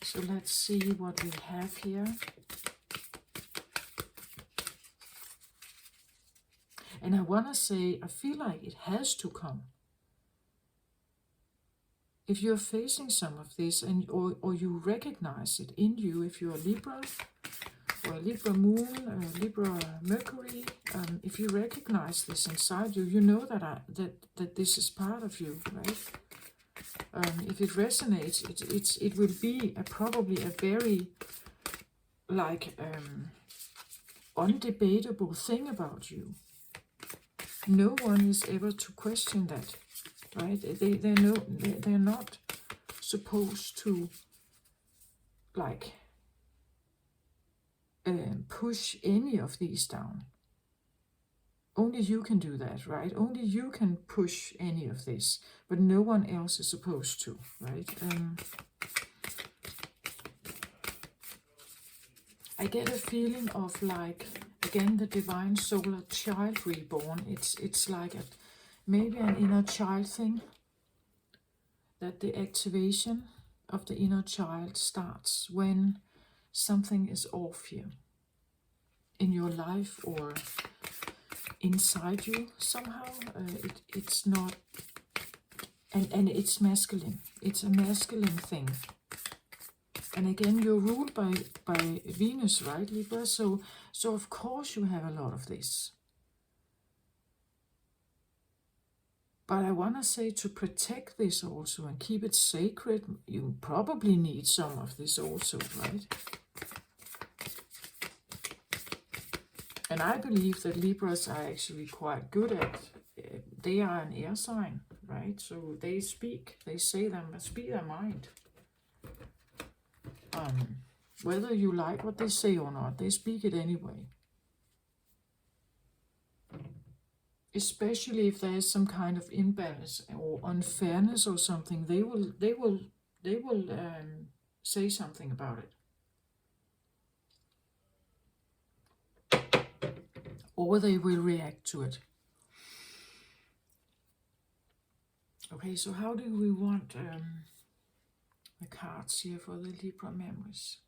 So let's see what we have here. And I want to say, I feel like it has to come. If you're facing some of this, or you recognize it in you, if you're a Libra, or a Libra moon, or a Libra Mercury, if you recognize this inside you, you know that this is part of you, right? If it resonates, it will be probably a very undebatable thing about you. No one is ever to question that, right? They're not supposed to push any of these down. Only you can do that, right? Only you can push any of this, but no one else is supposed to, right? I get a feeling of again, the divine solar child reborn. It's like maybe an inner child thing. that the activation of the inner child starts when something is off here in your life or inside you somehow. It's not, and it's masculine. It's a masculine thing. And again, you're ruled by Venus, right, Libra? So of course you have a lot of this. But I want to say, to protect this also and keep it sacred, you probably need some of this also, right? And I believe that Libras are actually quite good at, they are an air sign, right? So they speak, they speak their mind. Whether you like what they say or not, they speak it anyway. Especially if there is some kind of imbalance or unfairness or something, they will say something about it, or they will react to it. Okay, so how do we want the cards here for the Libra memories?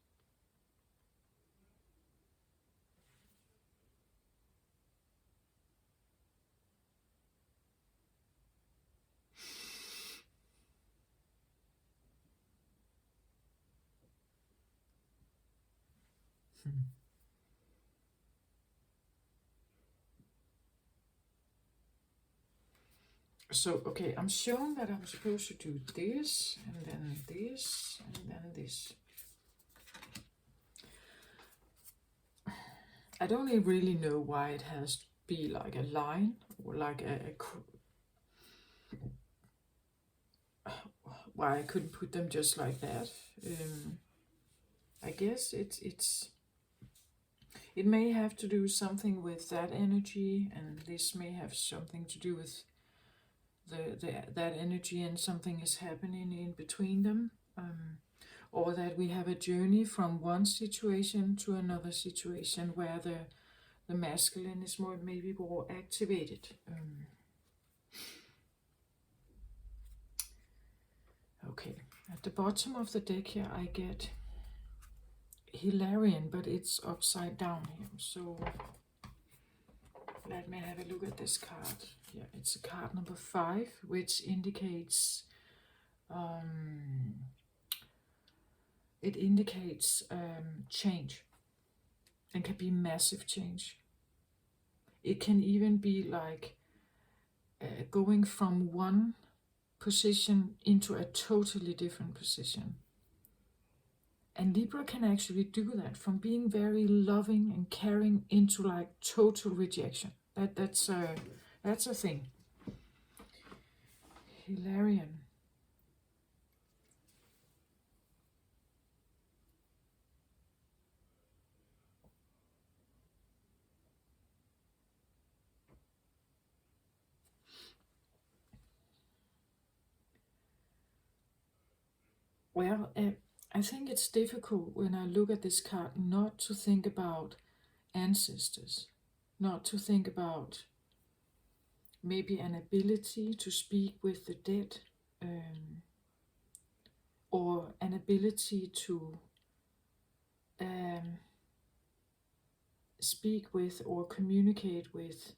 So, okay, I'm shown that I'm supposed to do this, and then this, and then this. I don't even really know why it has to be like a line, or like why I couldn't put them just like that. I guess it may have to do something with that energy, and this may have something to do with that energy, and something is happening in between them, or that we have a journey from one situation to another situation where the masculine is maybe more activated. Okay, at the bottom of the deck here I get Hilarion, but it's upside down here. So let me have a look at this card. Yeah, it's a card number 5, which indicates change, and can be massive change. It can even be like going from one position into a totally different position. And Libra can actually do that, from being very loving and caring into like total rejection. That's a thing. Hilarion. Well, I think it's difficult when I look at this card not to think about ancestors, not to think about maybe an ability to speak with the dead, or an ability to speak with or communicate with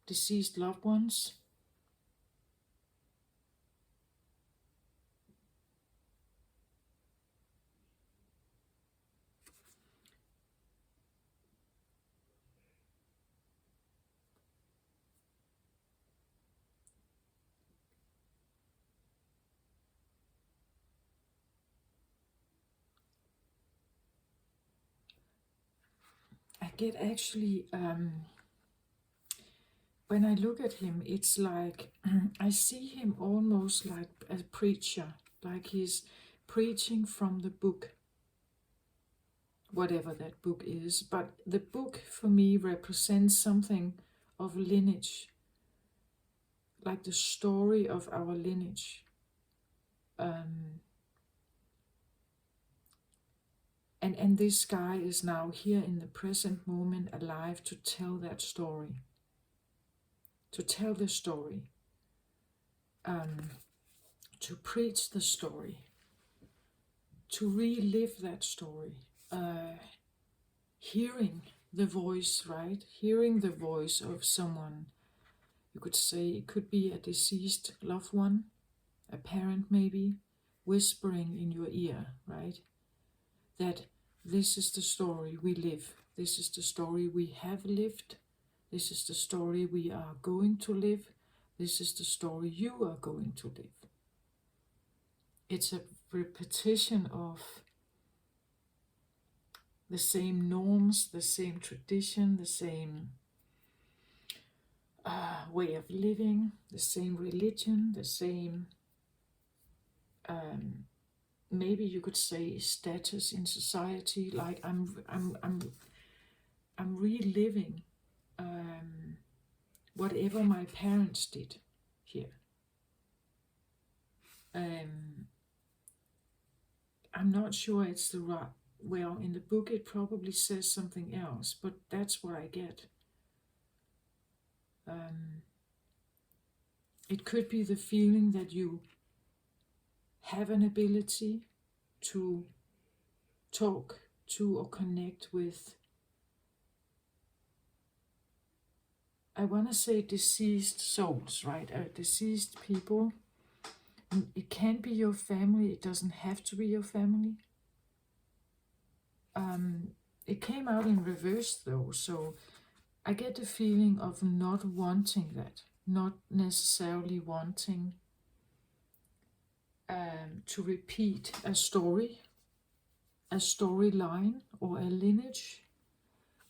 deceased loved ones. I get actually, when I look at him, it's like I see him almost like a preacher, like he's preaching from the book, whatever that book is. But the book for me represents something of lineage, like the story of our lineage. And this guy is now here in the present moment, alive to tell that story, to tell the story. to preach the story, to relive that story, hearing the voice, right? Hearing the voice of someone. You could say it could be a deceased loved one, a parent maybe, whispering in your ear, right? That this is the story we live. This is the story we have lived. This is the story we are going to live. This is the story you are going to live. It's a repetition of the same norms, the same tradition, the same way of living, the same religion, the same, maybe you could say, status in society. Like I'm reliving whatever my parents did here. I'm not sure it's the right. Well, in the book it probably says something else, but that's what I get. It could be the feeling that you have an ability to talk to or connect with, I want to say, deceased souls, right? Deceased people. It can be your family, it doesn't have to be your family. It came out in reverse though, so I get the feeling of not wanting that, not necessarily wanting to repeat a story, a storyline, or a lineage,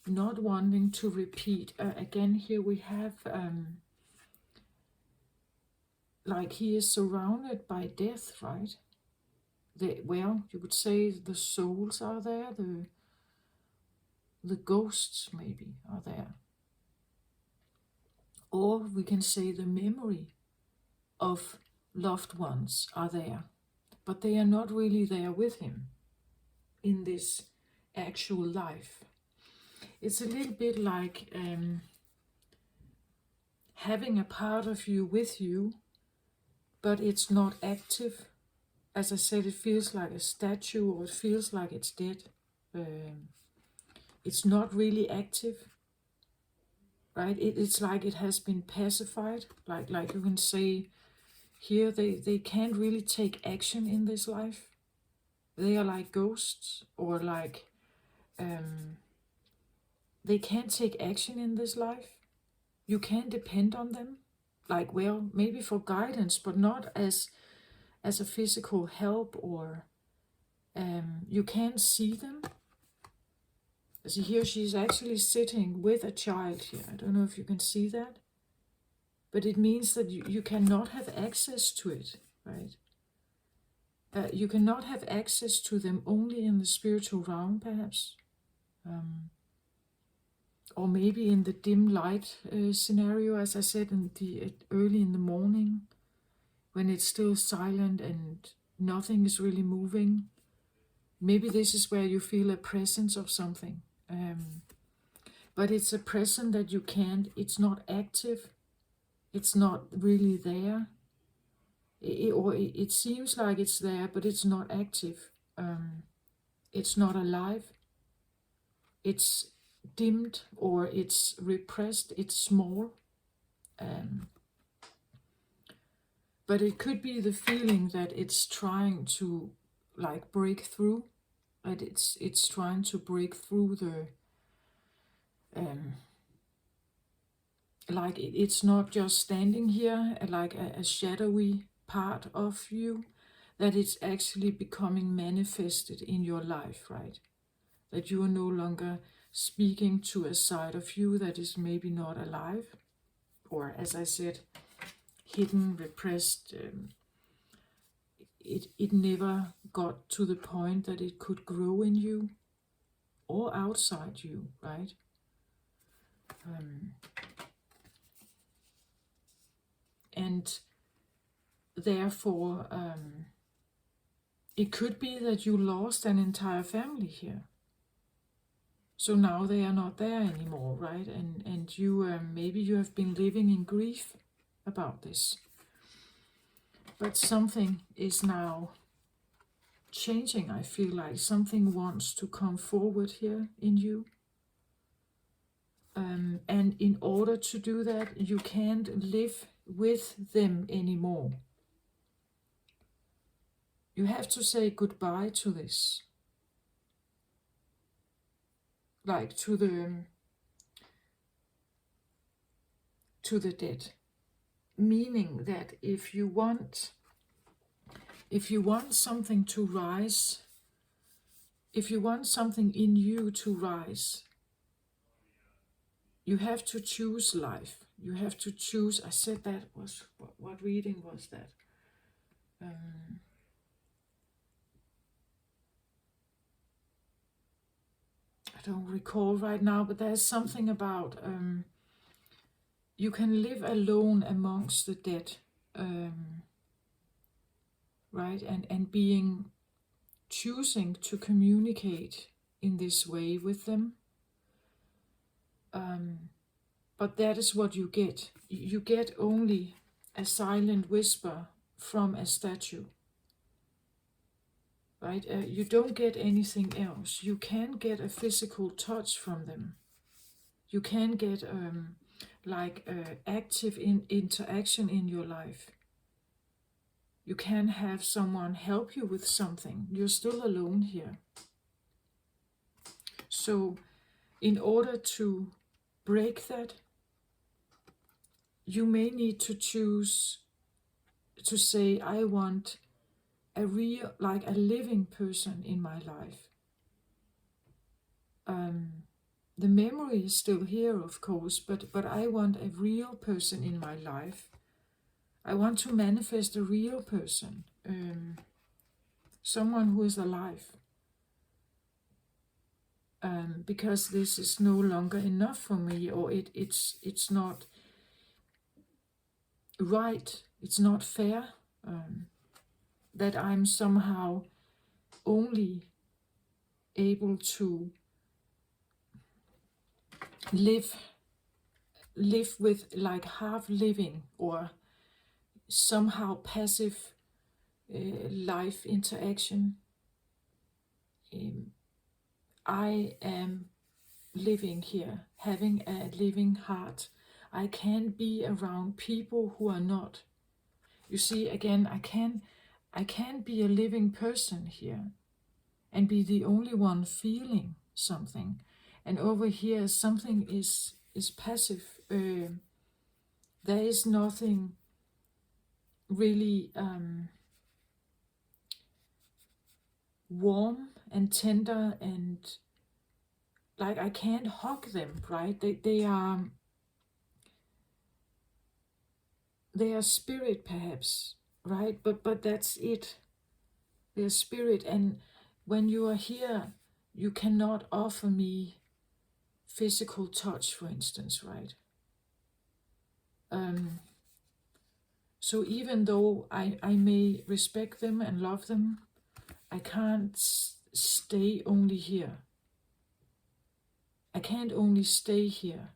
not wanting to repeat. Again, here we have, like he is surrounded by death, right? Well, you could say the souls are there, the ghosts maybe are there. Or we can say the memory of loved ones are there, but they are not really there with him in this actual life. It's a little bit like having a part of you with you, but it's not active. As I said, it feels like a statue, or it feels like it's dead. It's not really active, right? It's like it has been pacified. Like you can say here, they can't really take action in this life. They are like ghosts, or like they can't take action in this life. You can't depend on them. Like, well, maybe for guidance, but not as a physical help, or you can't see them. See here, she's actually sitting with a child here. I don't know if you can see that, but it means that you cannot have access to it, right? You cannot have access to them only in the spiritual realm, perhaps. Or maybe in the dim light scenario, as I said, early in the morning, when it's still silent and nothing is really moving. Maybe this is where you feel a presence of something. But it's a presence that you can't, it's not active, it's not really there. It seems like it's there, but it's not active. It's not alive. It's dimmed, or it's repressed, it's small. But it could be the feeling that it's trying to like break through, that it's trying to break through the like it's not just standing here like a shadowy part of you, that it's actually becoming manifested in your life, right? That you are no longer speaking to a side of you that is maybe not alive, or as I said, hidden, repressed. It never got to the point that it could grow in you or outside you, right? And therefore, it could be that you lost an entire family here. So now they are not there anymore, right? And you maybe you have been living in grief about this. But something is now changing. I feel like something wants to come forward here in you. And in order to do that, you can't live with them anymore. You have to say goodbye to this. Like to the dead. Meaning that if you want something to rise, if you want something in you to rise, you have to choose life. You have to choose. I said that was, what reading was that? I don't recall right now, but there's something about you can live alone amongst the dead, right? And choosing to communicate in this way with them. But that is what you get. You get only a silent whisper from a statue, right? You don't get anything else. You can get a physical touch from them. You can get active interaction in your life. You can have someone help you with something. You're still alone here. So in order to break that, you may need to choose to say, I want a real, like a living person in my life. The memory is still here, of course, but I want a real person in my life. I want to manifest a real person, someone who is alive. Because this is no longer enough for me, or it's not right, it's not fair, that I'm somehow only able to live with like half living or somehow passive life interaction. I am living here, having a living heart. I can't be around people who are not. You see, again, I can't be a living person here and be the only one feeling something. And over here, something is passive. There is nothing really warm and tender, and like I can't hug them, right? They are spirit perhaps, right? But that's it. They're spirit, and when you are here, you cannot offer me physical touch, for instance, right? So even though I may respect them and love them, I can't stay only here. I can't only stay here.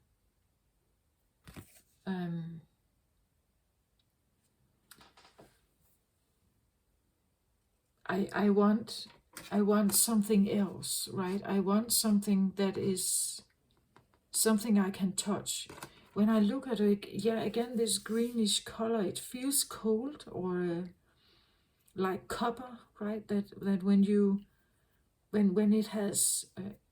I want something else, right? I want something that is something I can touch. When I look at it, yeah, again, this greenish color, it feels cold or like copper, right? That when you when it has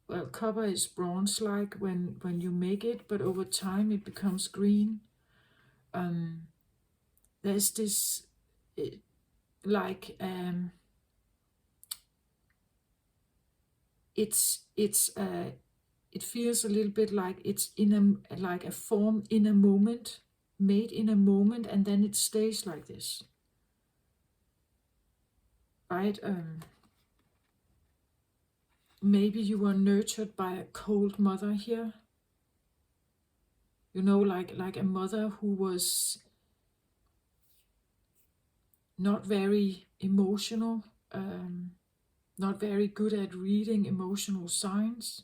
well, copper is bronze-like when you make it, but over time it becomes green. There's this like it feels a little bit like it's in a form in a moment, made in a moment, and then it stays like this, right? Maybe you were nurtured by a cold mother here, you know, like a mother who was not very emotional, not very good at reading emotional signs.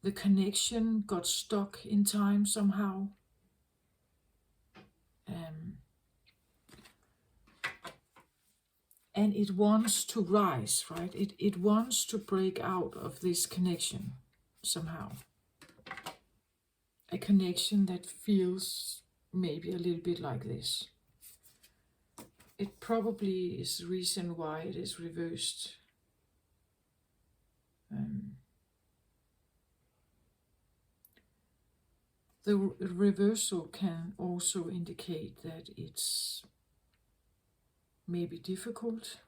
The connection got stuck in time somehow. and it wants to rise, right? It wants to break out of this connection somehow. A connection that feels maybe a little bit like this. It probably is the reason why it is reversed. The reversal can also indicate that it's maybe difficult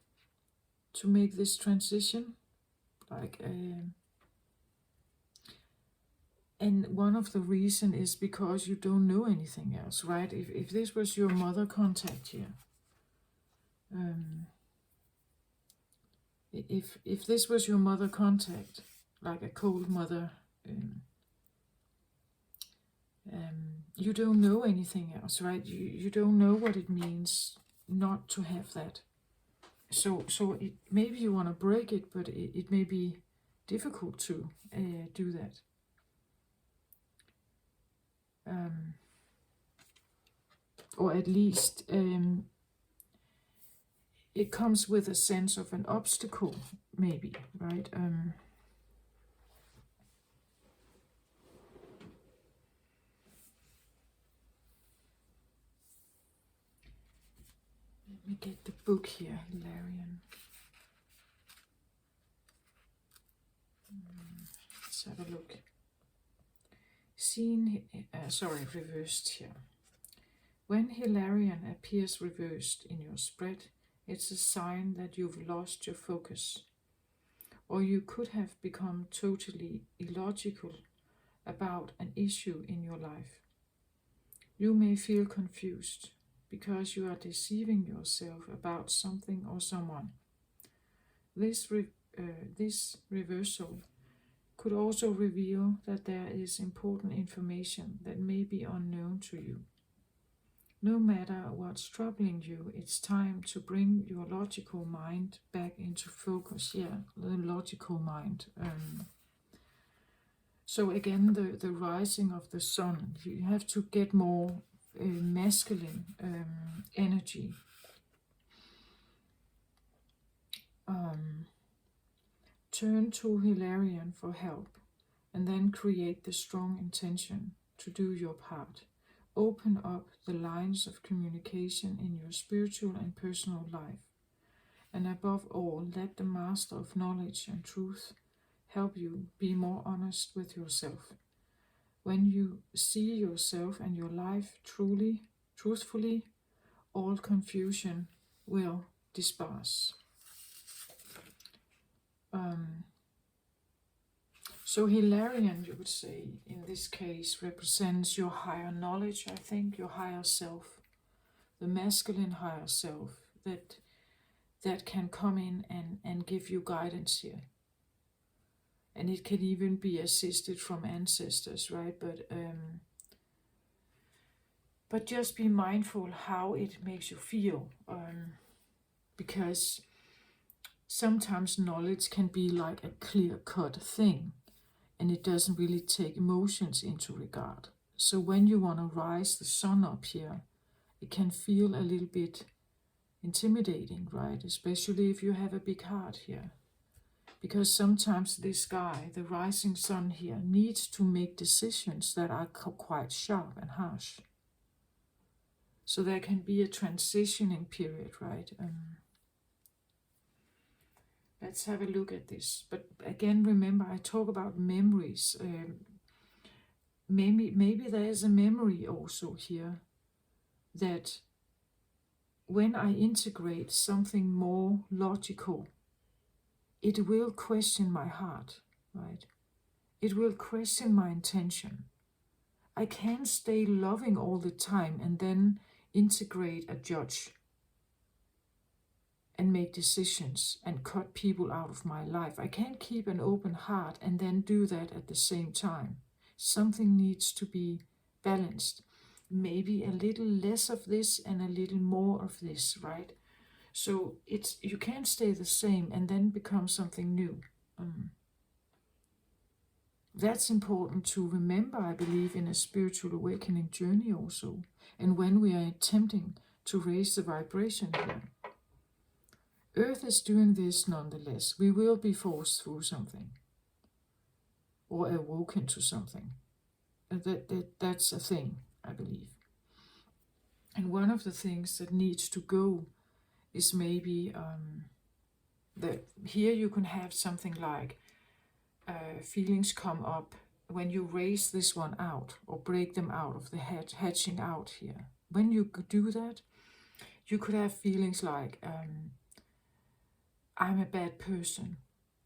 to make this transition, like and one of the reason is because you don't know anything else, right? If this was your mother contact here, if this was your mother contact, like a cold mother, you don't know anything else, right? You don't know what it means not to have that. So maybe you want to break it, but it may be difficult to do that. Or at least it comes with a sense of an obstacle, maybe, right? Let me get the book here, Hilarion. Let's have a look. Reversed here. When Hilarion appears reversed in your spread, it's a sign that you've lost your focus, or you could have become totally illogical about an issue in your life. You may feel confused because you are deceiving yourself about something or someone. This reversal could also reveal that there is important information that may be unknown to you. No matter what's troubling you, it's time to bring your logical mind back into focus. Yeah, the logical mind. So again, the rising of the sun, you have to get more masculine energy. Turn to Hilarion for help, and then create the strong intention to do your part. Open up the lines of communication in your spiritual and personal life. And above all, let the Master of Knowledge and Truth help you be more honest with yourself. When you see yourself and your life truthfully, all confusion will disperse. So Hilarion, you would say, in this case, represents your higher knowledge, I think, your higher self, the masculine higher self that can come in and give you guidance here. And it can even be assisted from ancestors, right? But just be mindful how it makes you feel, because sometimes knowledge can be like a clear-cut thing, and it doesn't really take emotions into regard. So when you want to rise the sun up here, it can feel a little bit intimidating, right? Especially if you have a big heart here. Because sometimes this guy, the rising sun here, needs to make decisions that are quite sharp and harsh. So there can be a transitioning period, right? Let's have a look at this. But again, remember, I talk about memories. Maybe there is a memory also here that when I integrate something more logical, it will question my heart, right? It will question my intention. I can't stay loving all the time and then integrate a judge and make decisions and cut people out of my life. I can't keep an open heart and then do that at the same time. Something needs to be balanced. Maybe a little less of this and a little more of this, right? So you can't stay the same and then become something new. That's important to remember, I believe, in a spiritual awakening journey also. And when we are attempting to raise the vibration here. Earth is doing this nonetheless. We will be forced through something or awoken to something. That's a thing, I believe. And one of the things that needs to go is maybe that here you can have something like feelings come up when you raise this one out or break them out of the hatching out here. When you do that, you could have feelings like, I'm a bad person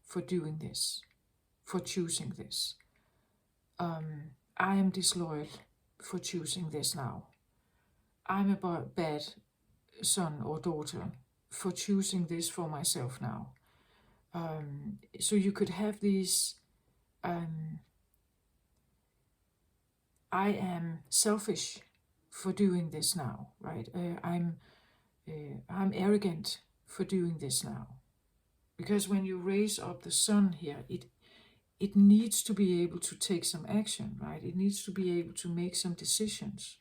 for doing this, for choosing this. I am disloyal for choosing this now. I'm a bad son or daughter for choosing this for myself now. So you could have these, I am selfish for doing this now, right? I'm arrogant for doing this now. Because when you raise up the sun here, it needs to be able to take some action, right? It needs to be able to make some decisions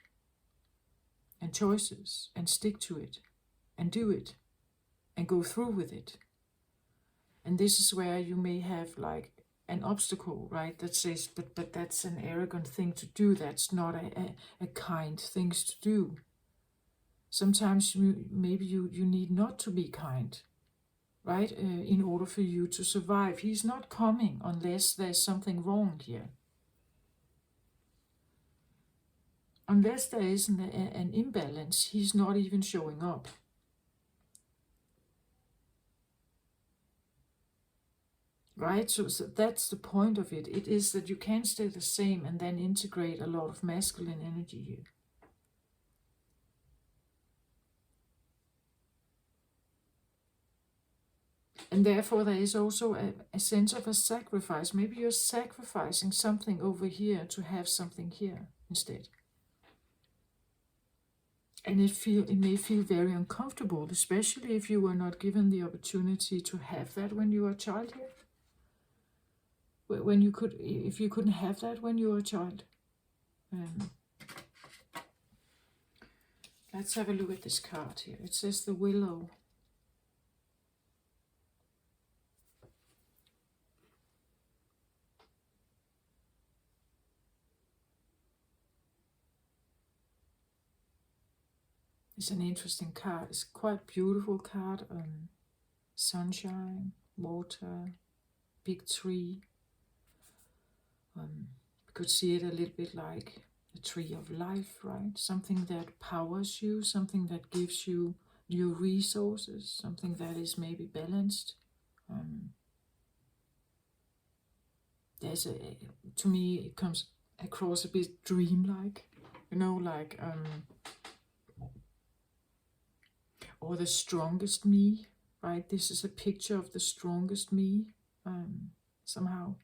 and choices and stick to it and do it and go through with it. And this is where you may have like an obstacle, right? That says, but that's an arrogant thing to do. That's not a kind thing to do. Sometimes maybe you need not to be kind, right? In order for you to survive. He's not coming unless there's something wrong here. Unless there is an imbalance, he's not even showing up. Right? So that's the point of it. It is that you can't stay the same and then integrate a lot of masculine energy here. And therefore there is also a sense of a sacrifice. Maybe you're sacrificing something over here to have something here instead. And it may feel very uncomfortable, especially if you were not given the opportunity to have that when you were a child here. When you could, if you couldn't have that when you were a child. Let's have a look at this card here. It says the Willow. It's an interesting card. It's quite beautiful card. Sunshine, water, big tree. You could see it a little bit like the tree of life, right? Something that powers you, something that gives you your resources, something that is maybe balanced. To me, it comes across a bit dreamlike, like, or the strongest me, right? This is a picture of the strongest me, somehow.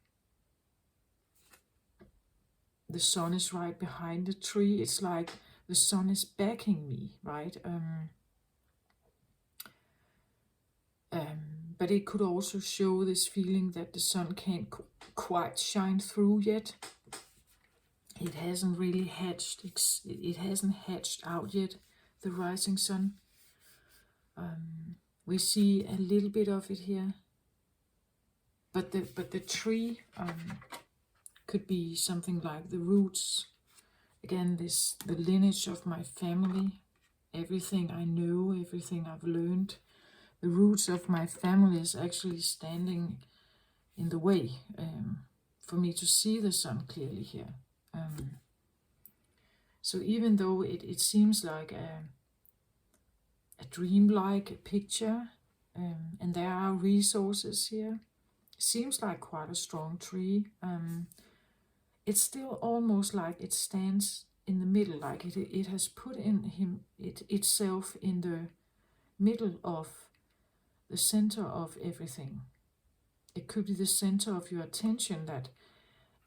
The sun is right behind the tree. It's like the sun is backing me, right? But it could also show this feeling that the sun can't quite shine through yet. It hasn't really hatched. It hasn't hatched out yet, the rising sun. We see a little bit of it here. But the tree could be something like the roots. Again, the lineage of my family, everything I know, everything I've learned. The roots of my family is actually standing in the way for me to see the sun clearly here. So even though it seems like a dreamlike picture, and there are resources here, seems like quite a strong tree. It's still almost like it stands in the middle, like it has put itself in the middle of the center of everything. It could be the center of your attention, that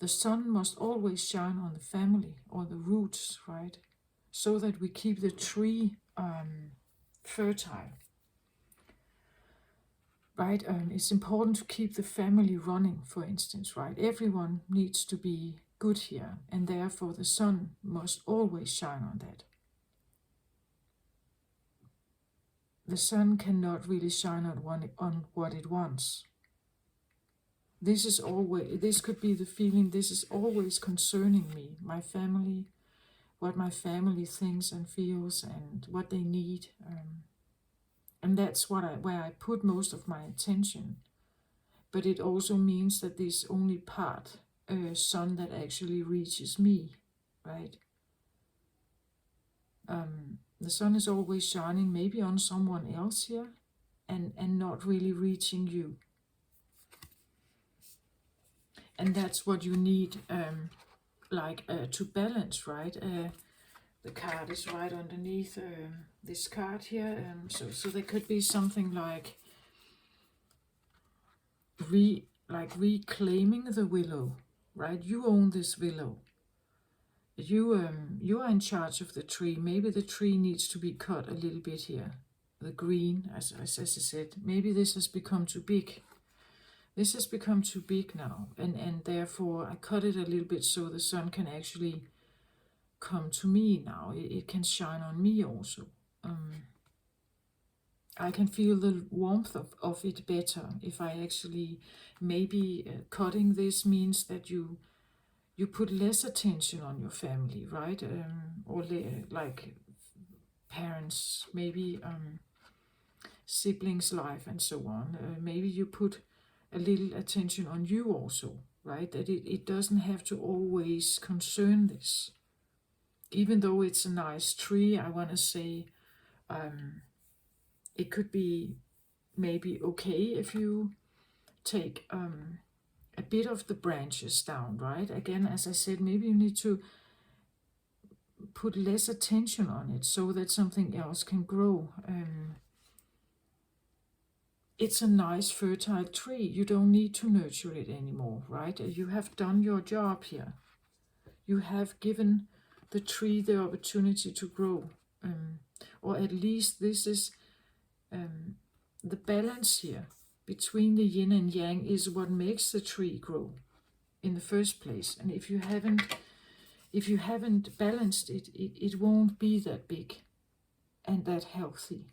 the sun must always shine on the family or the roots, right? So that we keep the tree fertile. Right? It's important to keep the family running, for instance, right? Everyone needs to be good here, and therefore the sun must always shine on that. the sun cannot really shine on what it wants. This could be the feeling, this is always concerning me, my family, what my family thinks and feels and what they need. And that's where I put most of my attention. But it also means that this only part sun that actually reaches me, right? The sun is always shining maybe on someone else here and not really reaching you. And that's what you need to balance, right? The card is right underneath this card here. So there could be something like reclaiming the willow, right? You own this willow. You are in charge of the tree. Maybe the tree needs to be cut a little bit here. The green, as I said, maybe this has become too big. This has become too big now, and therefore I cut it a little bit so the sun can actually come to me now. It can shine on me also. I can feel the warmth of it better if I actually, maybe cutting this means that you put less attention on your family, right? Or like parents, maybe siblings' life and so on. Maybe you put a little attention on you also, right? That it doesn't have to always concern this. Even though it's a nice tree, I want to say it could be maybe okay if you take a bit of the branches down, right? Again, as I said, maybe you need to put less attention on it so that something else can grow. It's a nice fertile tree. You don't need to nurture it anymore, right? You have done your job here. You have given the tree the opportunity to grow. Or at least this is the balance here between the yin and yang is what makes the tree grow in the first place. And if you haven't balanced it, it won't be that big and that healthy.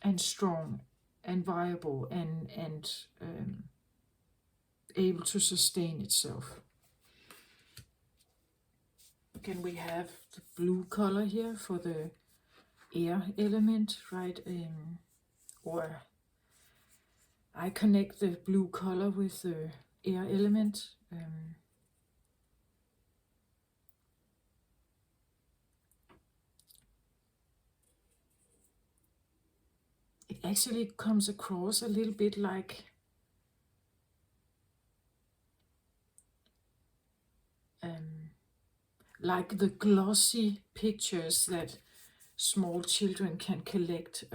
And strong and viable and able to sustain itself. Again, we have the blue color here for the air element, right? Or I connect the blue color with the air element. It actually comes across a little bit like the glossy pictures that small children can collect.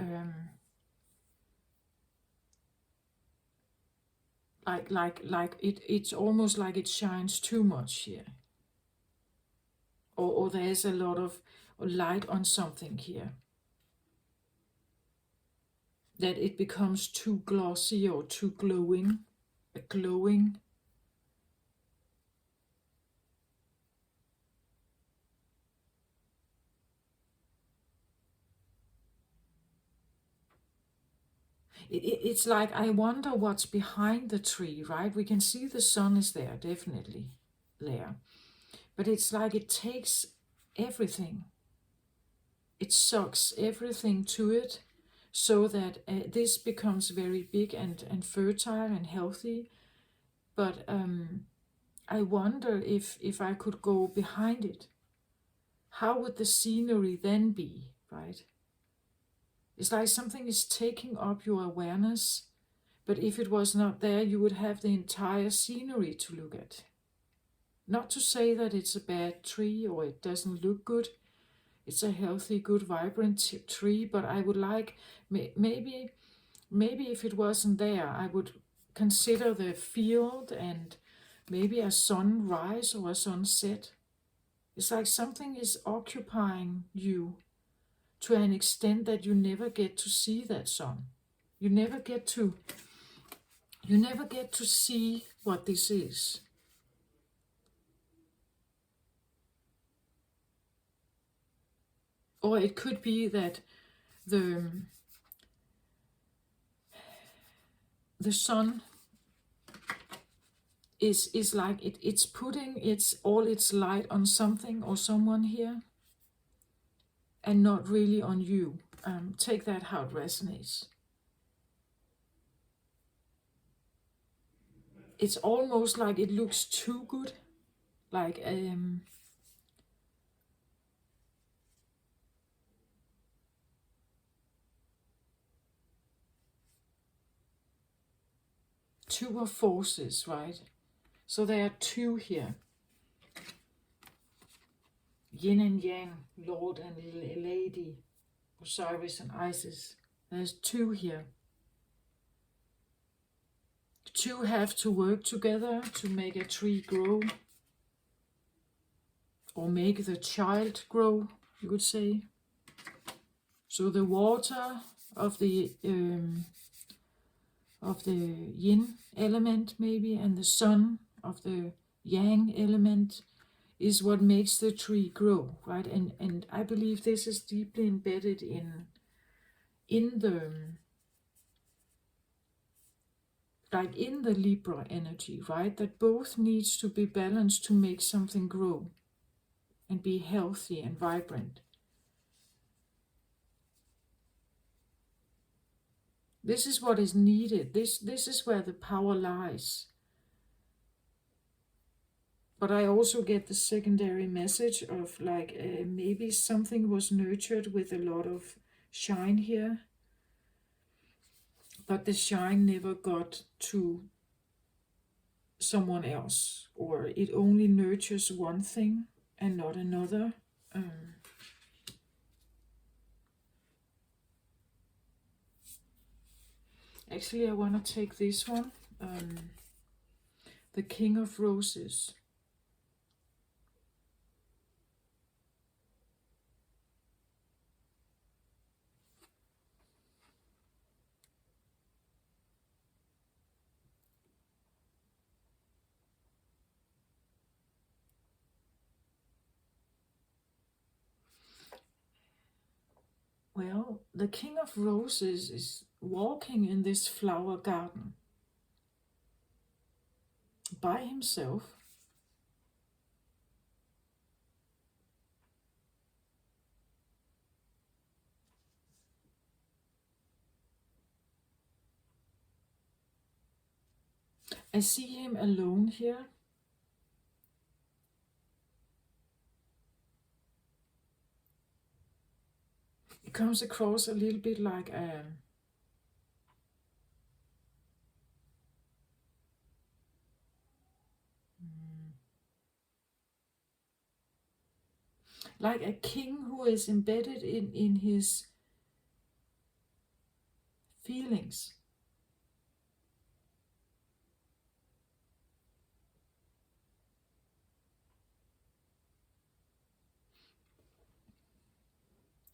It's almost like it shines too much here. Or there's a lot of light on something here. That it becomes too glossy or too glowing. Glowing. It's like I wonder what's behind the tree, right? We can see the sun is there, definitely there. But it's like it takes everything. It sucks everything to it so that this becomes very big and fertile and healthy. But I wonder if I could go behind it. How would the scenery then be, right? It's like something is taking up your awareness, but if it was not there, you would have the entire scenery to look at. Not to say that it's a bad tree or it doesn't look good. It's a healthy, good, vibrant tree, but I would like, maybe if it wasn't there, I would consider the field and maybe a sunrise or a sunset. It's like something is occupying you to an extent that you never get to see that sun. You never get to see what this is. Or it could be that the sun is like it's putting all its light on something or someone here, and not really on you. Take that how it resonates. It's almost like it looks too good, like two of forces, right? So there are two here. Yin and Yang, Lord and Lady, Osiris and Isis. There's two here. Two have to work together to make a tree grow, or make the child grow, you could say. So the water of the yin element maybe, and the sun of the yang element is what makes the tree grow, right? And I believe this is deeply embedded in the in the Libra energy, right? That both needs to be balanced to make something grow and be healthy and vibrant. This is what is needed. This is where the power lies. But I also get the secondary message of like maybe something was nurtured with a lot of shine here, but the shine never got to someone else, or it only nurtures one thing and not another. Actually, I want to take this one, the King of Roses. Well, the King of Roses is walking in this flower garden by himself. I see him alone here. It comes across a little bit like a king who is embedded in his feelings.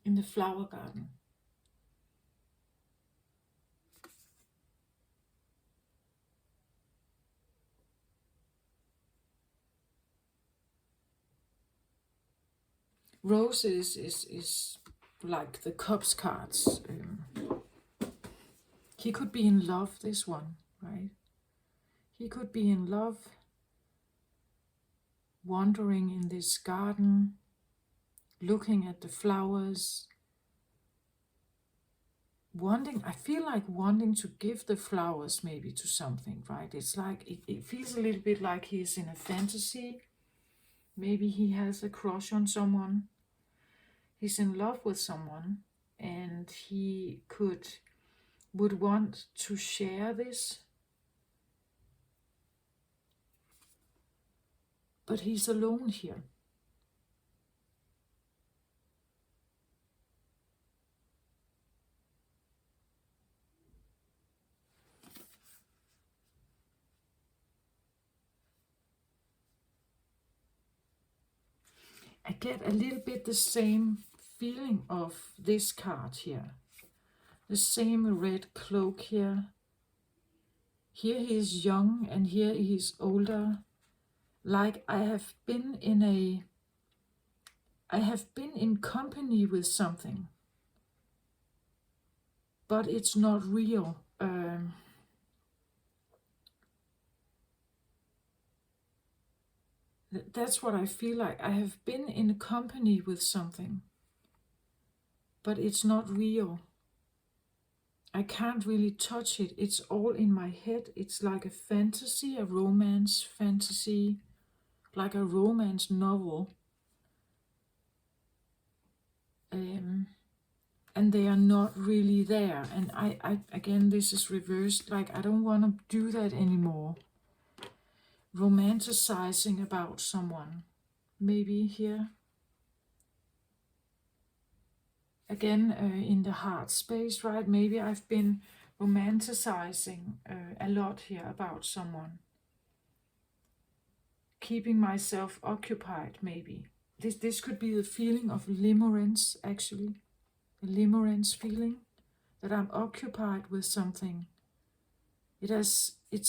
In the flower garden. Roses is like the cups cards. He could be in love, this one, right? He could be in love, wandering in this garden, looking at the flowers, I feel like wanting to give the flowers maybe to something, right? It's like, it feels a little bit like he's in a fantasy. Maybe he has a crush on someone. He's in love with someone, and he would want to share this. But he's alone here. I get a little bit the same feeling of this card here. The same red cloak here. Here he is young and here he is older. Like I have been in a I have been in company with something, but it's not real. That's what I feel like. I have been in company with something, but it's not real. I can't really touch it. It's all in my head. It's like a fantasy, a romance fantasy, like a romance novel. And they are not really there. And I again, this is reversed. Like, I don't want to do that anymore. Romanticizing about someone. Maybe here. Again, in the heart space, right? Maybe I've been romanticizing a lot here about someone. Keeping myself occupied, maybe. This could be the feeling of limerence, actually. The limerence feeling. That I'm occupied with something. It has it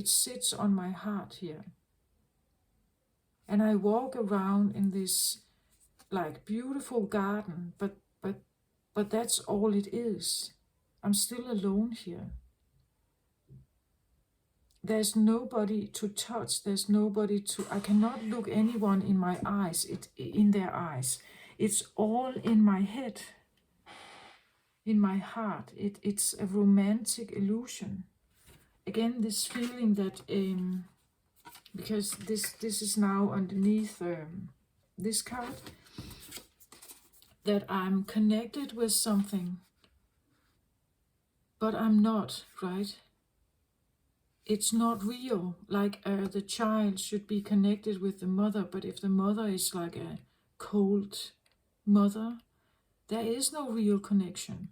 sits on my heart here. And I walk around in this like beautiful garden, but that's all it is. I'm still alone here. There's nobody to touch. There's nobody to. I cannot look anyone in my eyes. In their eyes. It's all in my head. In my heart. It's a romantic illusion. Again, this feeling that because this is now underneath this card, that I'm connected with something, but I'm not, right? It's not real. Like the child should be connected with the mother, but if the mother is like a cold mother, there is no real connection.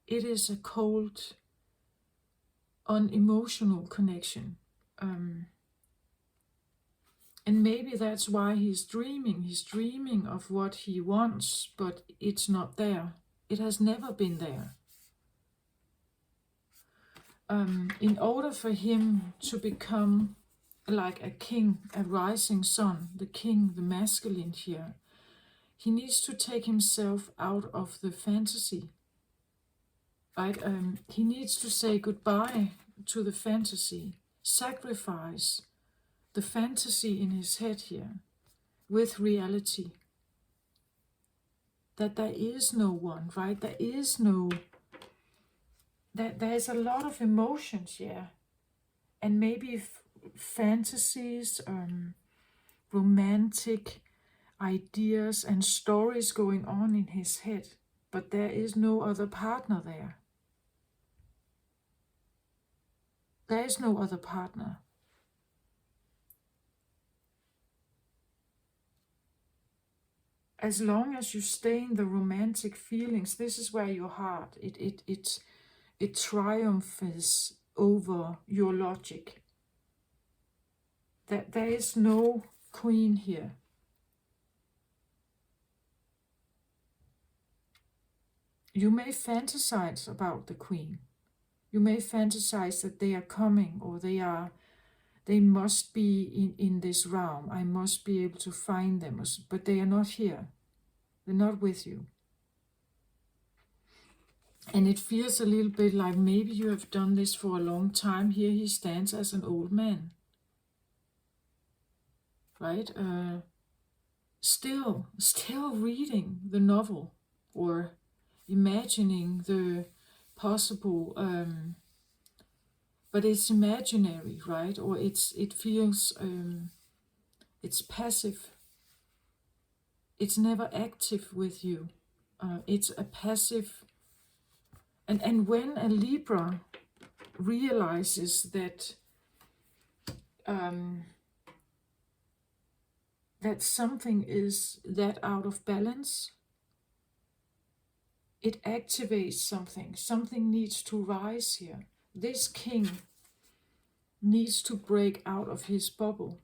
It is a cold, unemotional connection. And maybe that's why he's dreaming. He's dreaming of what he wants, but it's not there. It has never been there. In order for him to become like a king, a rising sun, the king, the masculine here, he needs to take himself out of the fantasy. Right? He needs to say goodbye to the fantasy, sacrifice the fantasy in his head here with reality. That there is no one, right? There is no... There's a lot of emotions here. And maybe fantasies, romantic ideas and stories going on in his head. But there is no other partner there. There is no other partner. As long as you stay in the romantic feelings, this is where your heart, it triumphs over your logic. That there is no queen here. You may fantasize about the queen. You may fantasize that they are coming, or they must be in this realm. I must be able to find them, but they are not here. They're not with you. And it feels a little bit like maybe you have done this for a long time. Here he stands as an old man. Right? Still reading the novel, or imagining the possible, but it's imaginary, right? Or it feels, it's passive. It's never active with you. It's a passive. And when a Libra realizes that that something is that out of balance, it activates something. Something needs to rise here. This king needs to break out of his bubble.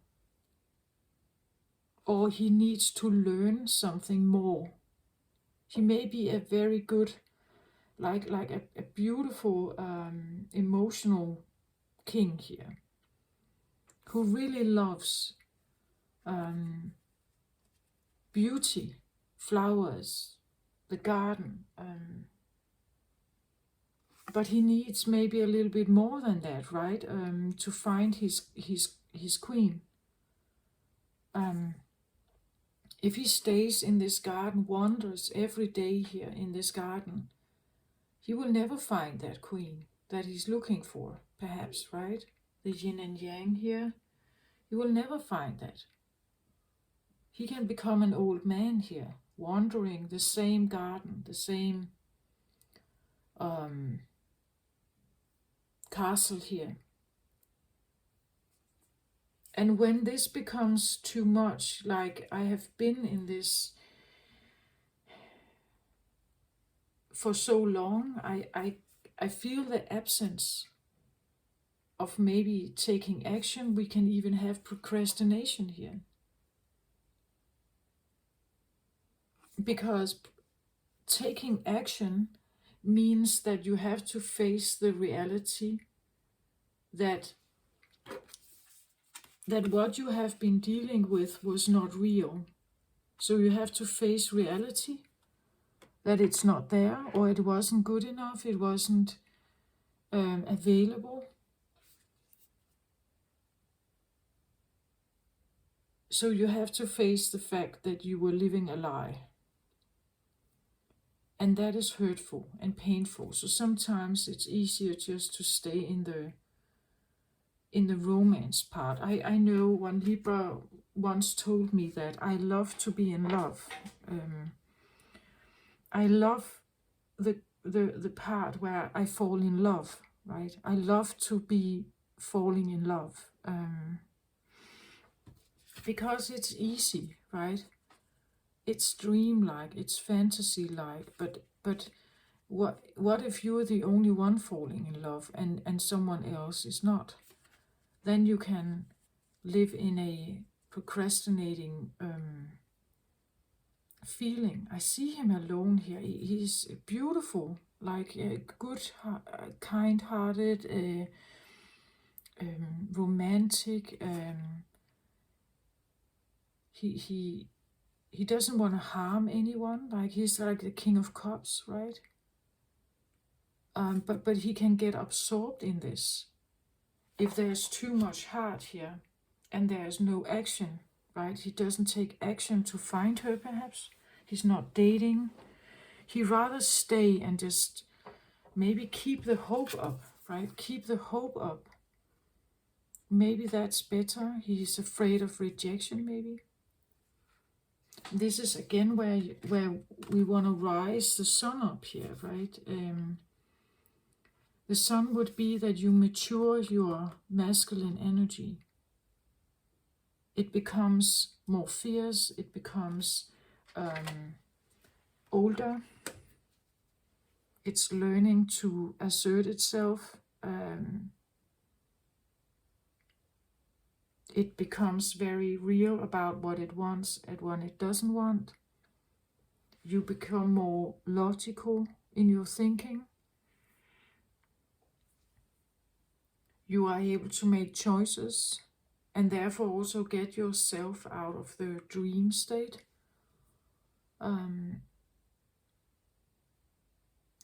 Or he needs to learn something more. He may be a very good, like a beautiful, emotional king here, who really loves beauty, flowers, the garden. But he needs maybe a little bit more than that, right? To find his queen. If he stays in this garden, wanders every day here in this garden, he will never find that queen that he's looking for, perhaps, right? The yin and yang here. He will never find that. He can become an old man here, wandering the same garden, the same castle here. And when this becomes too much, like I have been in this for so long, I feel the absence of maybe taking action. We can even have procrastination here. Because taking action means that you have to face the reality that what you have been dealing with was not real. So you have to face reality that it's not there, or it wasn't good enough, it wasn't available. So you have to face the fact that you were living a lie. And that is hurtful and painful. So sometimes it's easier just to stay in the romance part. I know one Libra once told me that I love to be in love. I love the part where I fall in love, right? I love to be falling in love. Because it's easy, right? It's dreamlike, it's fantasy-like, but what if you're the only one falling in love and someone else is not? Then you can live in a procrastinating feeling. I see him alone here. He's beautiful, like good, kind-hearted, romantic. He doesn't want to harm anyone. Like he's like the King of Cups, right? But he can get absorbed in this if there's too much heart here and there's no action, right? He doesn't take action to find her, perhaps. He's not dating. He'd rather stay and just maybe keep the hope up, right? Keep the hope up. Maybe that's better. He's afraid of rejection, maybe. This is again where we want to rise the sun up here, right? The sun would be that you mature your masculine energy. It becomes more fierce, it becomes older. It's learning to assert itself. It becomes very real about what it wants and what it doesn't want. You become more logical in your thinking. You are able to make choices and therefore also get yourself out of the dream state.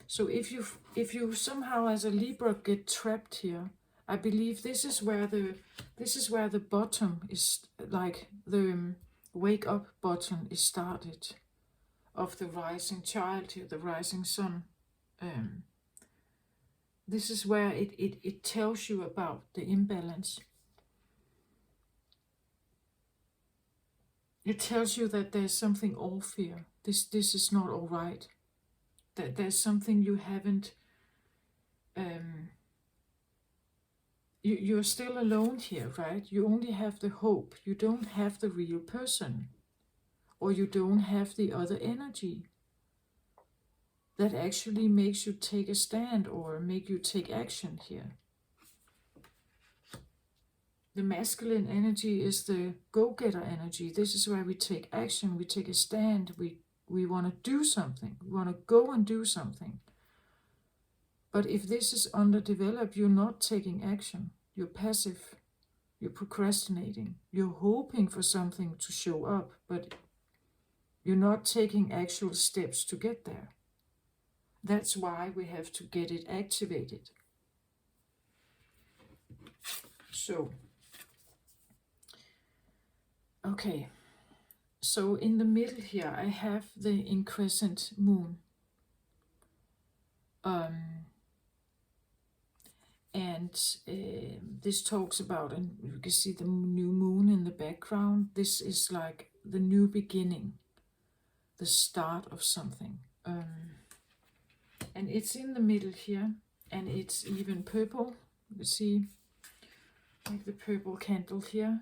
So if you somehow as a Libra get trapped here, I believe this is where the bottom is, like the wake up button is started of the rising child here, the rising sun. This is where it tells you about the imbalance. It tells you that there's something off here. This is not all right. That there's something you haven't. You're still alone here, right? You only have the hope. You don't have the real person, or you don't have the other energy that actually makes you take a stand or make you take action here. The masculine energy is the go-getter energy. This is where we take action, we take a stand, we want to do something, we want to go and do something. But if this is underdeveloped, you're not taking action, you're passive. You're procrastinating. You're hoping for something to show up, but you're not taking actual steps to get there. That's why we have to get it activated. So, okay. So in the middle here, I have the increscent moon. And this talks about, and you can see the new moon in the background. This is like the new beginning, the start of something. And it's in the middle here, and it's even purple. You can see like the purple candle here.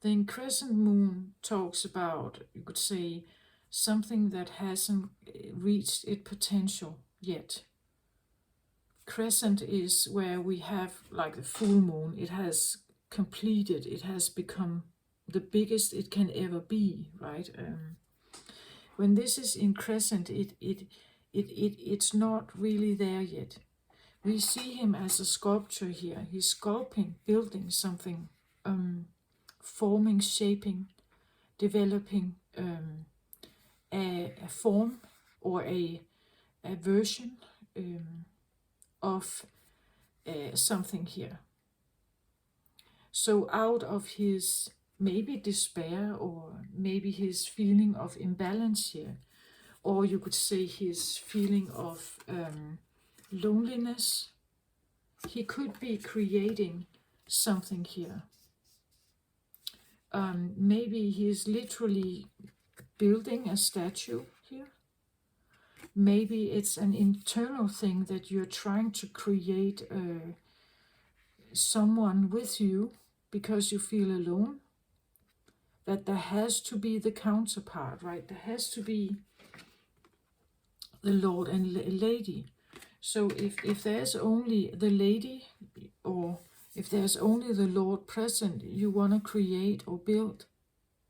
The increscent moon talks about, you could say, something that hasn't reached its potential yet. Crescent is where we have like the full moon. It has completed, it has become the biggest it can ever be, right? When this is in crescent, it's not really there yet. We see him as a sculptor here. He's sculpting, building something, forming, shaping, developing a form or a version of something here. So out of his maybe despair, or maybe his feeling of imbalance here, or you could say his feeling of loneliness, he could be creating something here. Maybe he's literally building a statue here. Maybe it's an internal thing that you're trying to create someone with you because you feel alone. That there has to be the counterpart, right? There has to be the Lord and Lady. So if there's only the Lady, or if there's only the Lord present, you want to create or build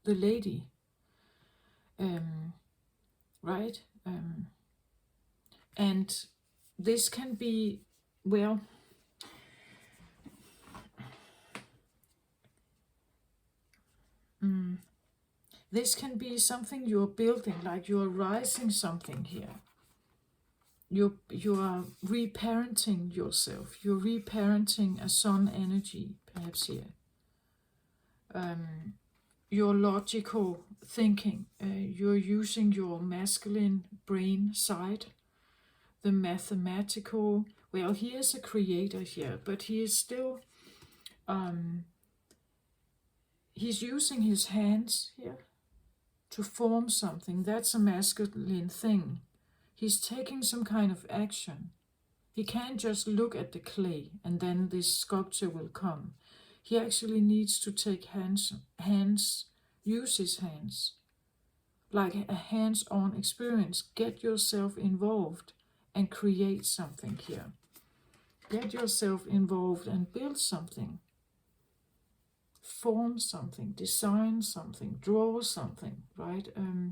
the Lady. Right? And this can be, well, this can be something you're building, like you're rising something here. You are reparenting yourself. You're reparenting a sun energy, perhaps here. Your logical thinking. You're using your masculine brain side, the mathematical. Well, he is a creator here, but he is still. He's using his hands here to form something. That's a masculine thing. He's taking some kind of action. He can't just look at the clay and then this sculpture will come. He actually needs to take use his hands. Like a hands-on experience. Get yourself involved and create something here. Get yourself involved and build something. Form something, design something, draw something, right?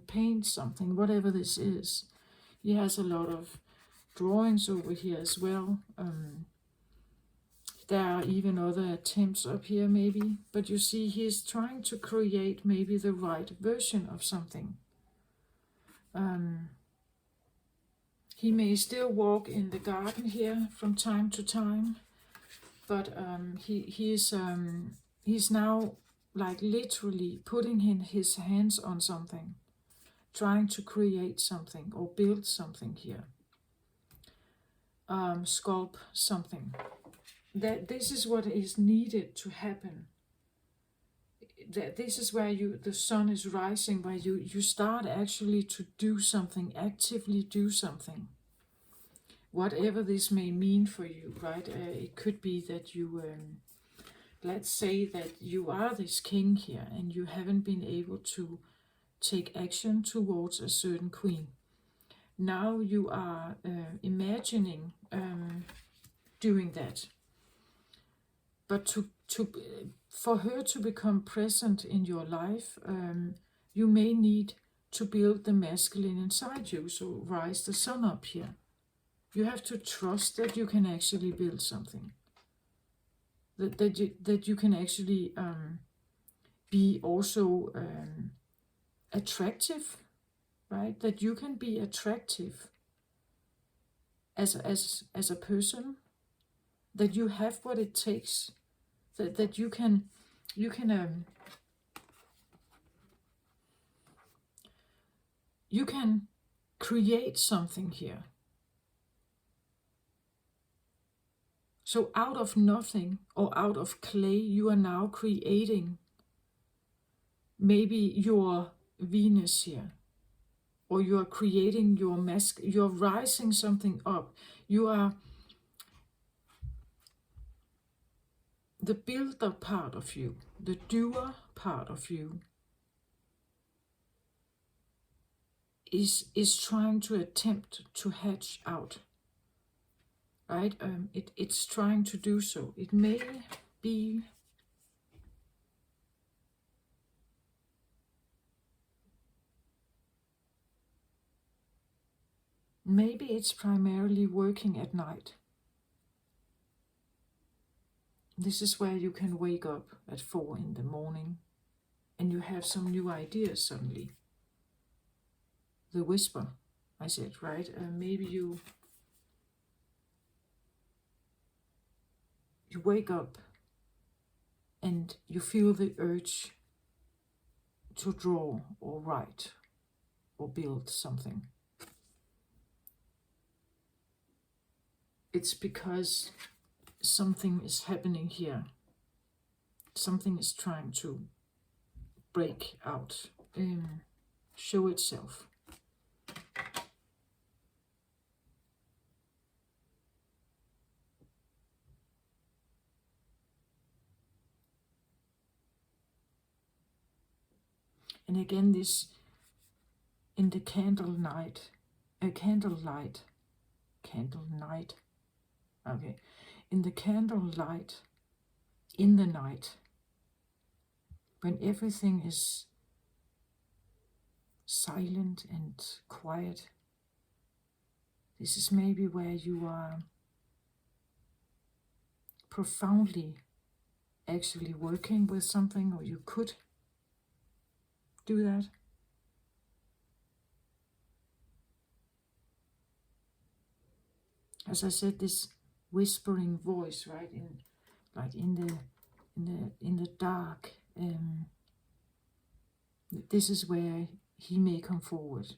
Paint something, whatever this is. He has a lot of drawings over here as well. There are even other attempts up here maybe, but you see he's trying to create maybe the right version of something. He may still walk in the garden here from time to time, but he's now like literally putting his hands on something, trying to create something or build something here. Sculpt something. That this is what is needed to happen. That this is where the sun is rising, where you start actually to do something, actively do something. Whatever this may mean for you, right? It could be that you, let's say that you are this king here and you haven't been able to take action towards a certain queen. Now you are imagining doing that. But for her to become present in your life, you may need to build the masculine inside you. So rise the sun up here. You have to trust that you can actually build something. that you can actually be also attractive, right? That you can be attractive as a person, that you have what it takes, that you can you can create something here. So out of nothing or out of clay, you are now creating maybe your Venus here, or you are creating your mask, you're rising something up. You are the builder part of you, the doer part of you is trying to attempt to hatch out, right? It's trying to do so. It may be maybe it's primarily working at night. This is where you can wake up at 4 in the morning and you have some new ideas suddenly. The whisper, I said, right? Maybe you wake up and you feel the urge to draw or write or build something. It's because something is happening here. Something is trying to break out, show itself. And again, this in the candle night, okay, in the candlelight, in the night, when everything is silent and quiet, this is maybe where you are profoundly actually working with something, or you could do that. As I said, this whispering voice, right, in the dark, this is where he may come forward.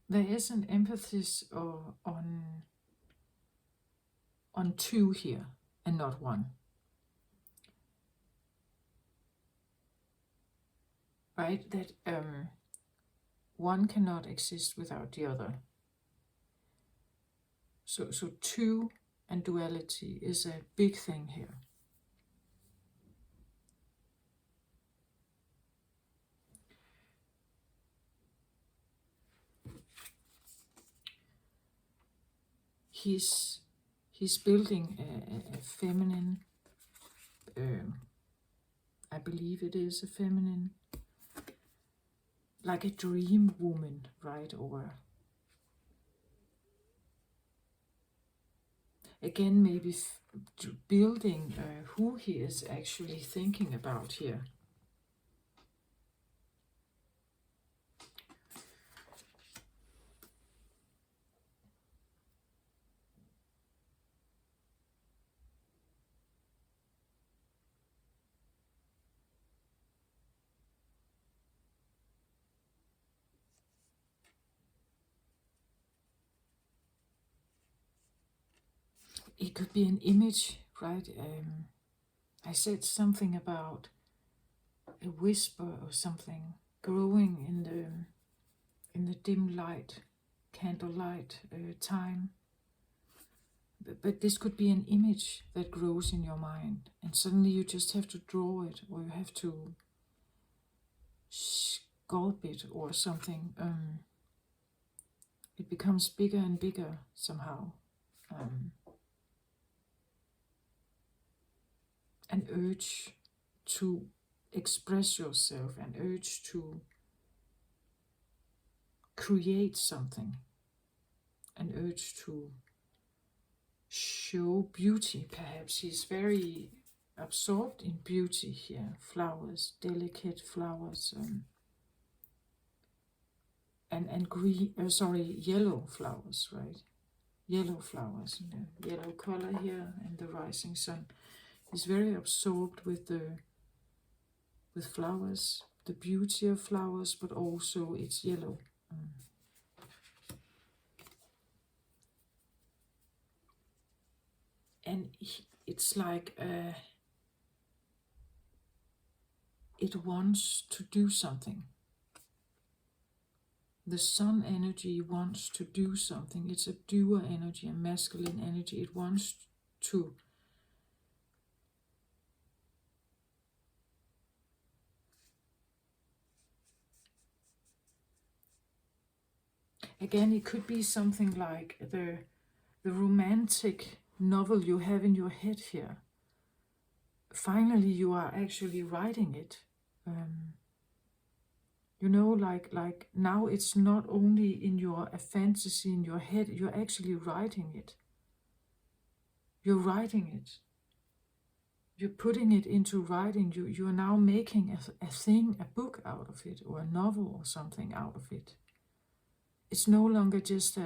There is an emphasis on 2 here and not 1. Right? That one cannot exist without the other. So 2 and duality is a big thing here. He's building a feminine, I believe it is a feminine, like a dream woman, right? Or again, maybe building who he is actually thinking about here. It could be an image, right? I said something about a whisper or something growing in the dim light, candlelight time. But this could be an image that grows in your mind, and suddenly you just have to draw it, or you have to sculpt it or something. It becomes bigger and bigger somehow. An urge to express yourself, an urge to create something, an urge to show beauty perhaps. He's very absorbed in beauty here. Flowers, delicate flowers, and green, yellow flowers, right? Yellow flowers, and the yellow color here, and the rising sun. He's very absorbed with flowers, the beauty of flowers, but also it's yellow. And it's like it wants to do something. The sun energy wants to do something. It's a doer energy, a masculine energy. It wants to again, it could be something like the romantic novel you have in your head here. Finally, you are actually writing it. You know, like now it's not only in a fantasy in your head, you're actually writing it. You're writing it. You're putting it into writing. You are now making a thing, a book out of it, or a novel or something out of it. It's no longer just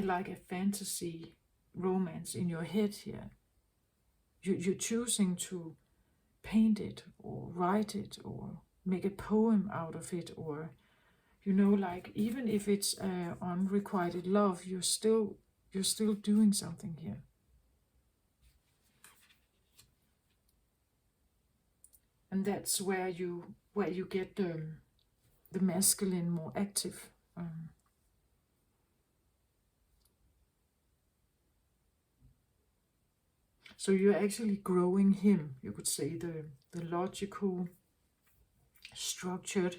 like a fantasy romance in your head here. You're choosing to paint it or write it or make a poem out of it, or, you know, like even if it's unrequited love, you're still doing something here. And that's where you get the masculine more active. So you're actually growing him, you could say, the logical, structured,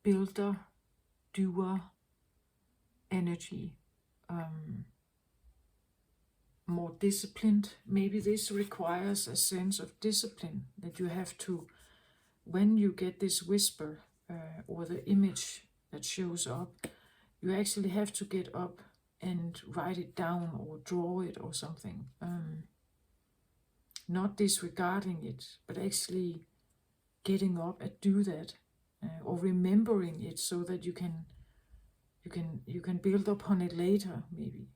builder, doer energy. More disciplined. Maybe this requires a sense of discipline, that you have to, when you get this whisper or the image that shows up, you actually have to get up and write it down or draw it or something. Not disregarding it, but actually getting up and do that, or remembering it so that you can build upon it later, maybe.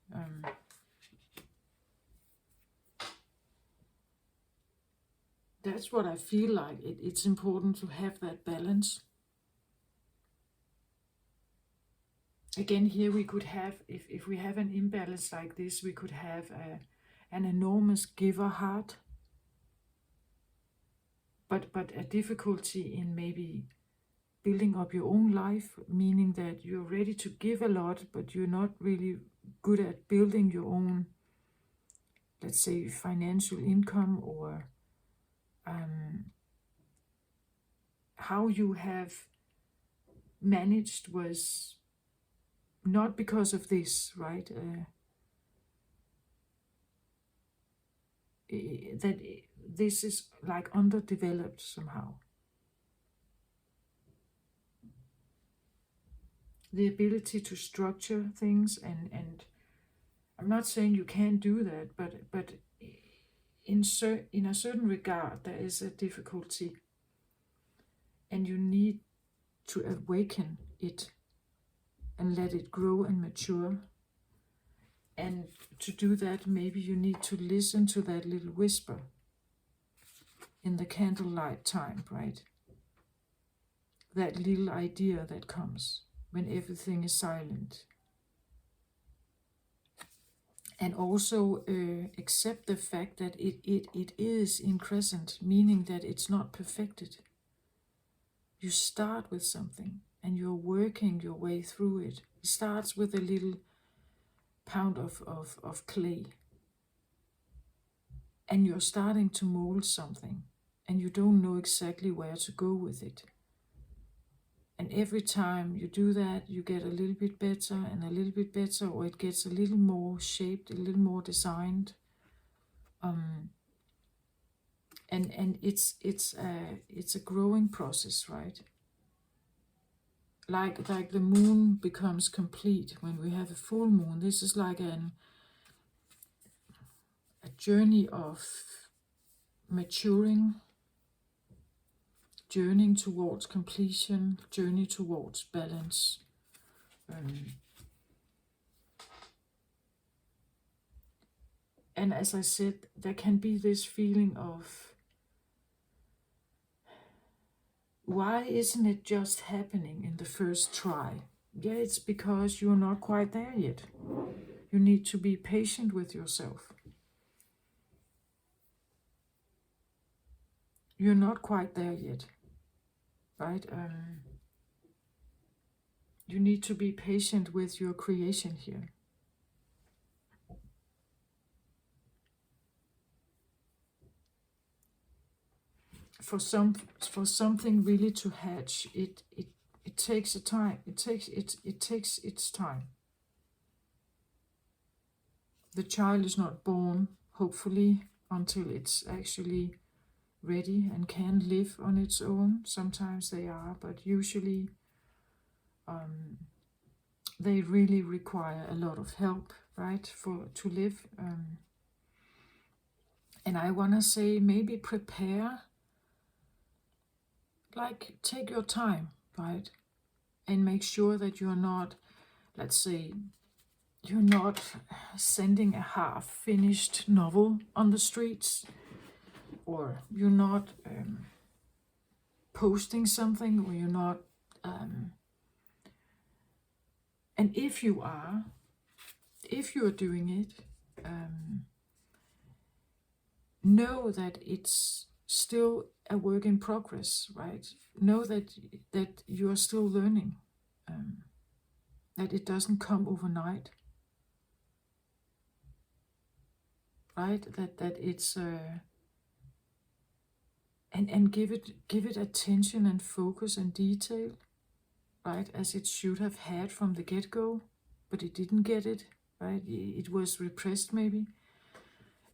That's what I feel like. It's important to have that balance. Again, here we could have, if we have an imbalance like this, we could have an enormous giver heart, but a difficulty in maybe building up your own life, meaning that you're ready to give a lot, but you're not really good at building your own, let's say, financial income, or how you have managed was not because of this, right? That this is like underdeveloped somehow. The ability to structure things, and I'm not saying you can't do that, but in a certain regard there is a difficulty, and you need to awaken it and let it grow and mature. And to do that, maybe you need to listen to that little whisper in the candlelight time, right? That little idea that comes when everything is silent. And also accept the fact that it is in crescent, meaning that it's not perfected. You start with something and you're working your way through it. It starts with a little pound of clay, and you're starting to mold something. and you don't know exactly where to go with it. And every time you do that, you get a little bit better and a little bit better, or it gets a little more shaped, a little more designed. And it's a growing process, right? Like the moon becomes complete when we have a full moon. This is like a journey of maturing, journeying towards completion, journey towards balance. And as I said, there can be this feeling of, why isn't it just happening in the first try? Yeah, it's because you're not quite there yet. You need to be patient with yourself. You're not quite there yet, right? You need to be patient with your creation here. For something really to hatch, it takes a time. It takes its time. The child is not born, hopefully, until it's actually ready and can live on its own. Sometimes they are, but usually they really require a lot of help, right, to live. And I want to say, maybe prepare, like take your time, right, and make sure that you're not, let's say, you're not sending a half-finished novel on the streets, or you're not posting something, or you're not. And if you're doing it, know that it's still a work in progress, right? Know that you are still learning, that it doesn't come overnight, right? That it's and give it attention and focus and detail, right? As it should have had from the get-go, but it didn't get it, right? It was repressed maybe.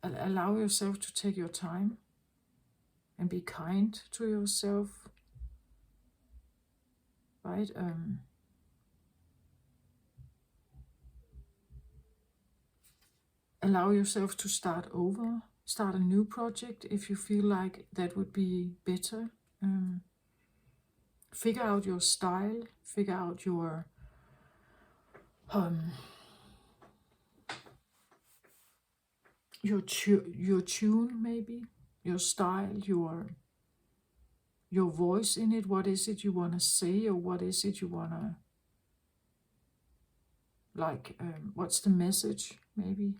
Allow yourself to take your time and be kind to yourself, right? Allow yourself to start over, start a new project if you feel like that would be better. Figure out your style, figure out your tune, maybe your style, your voice in it. What is it you want to say, or what is it you want to, like, what's the message, maybe.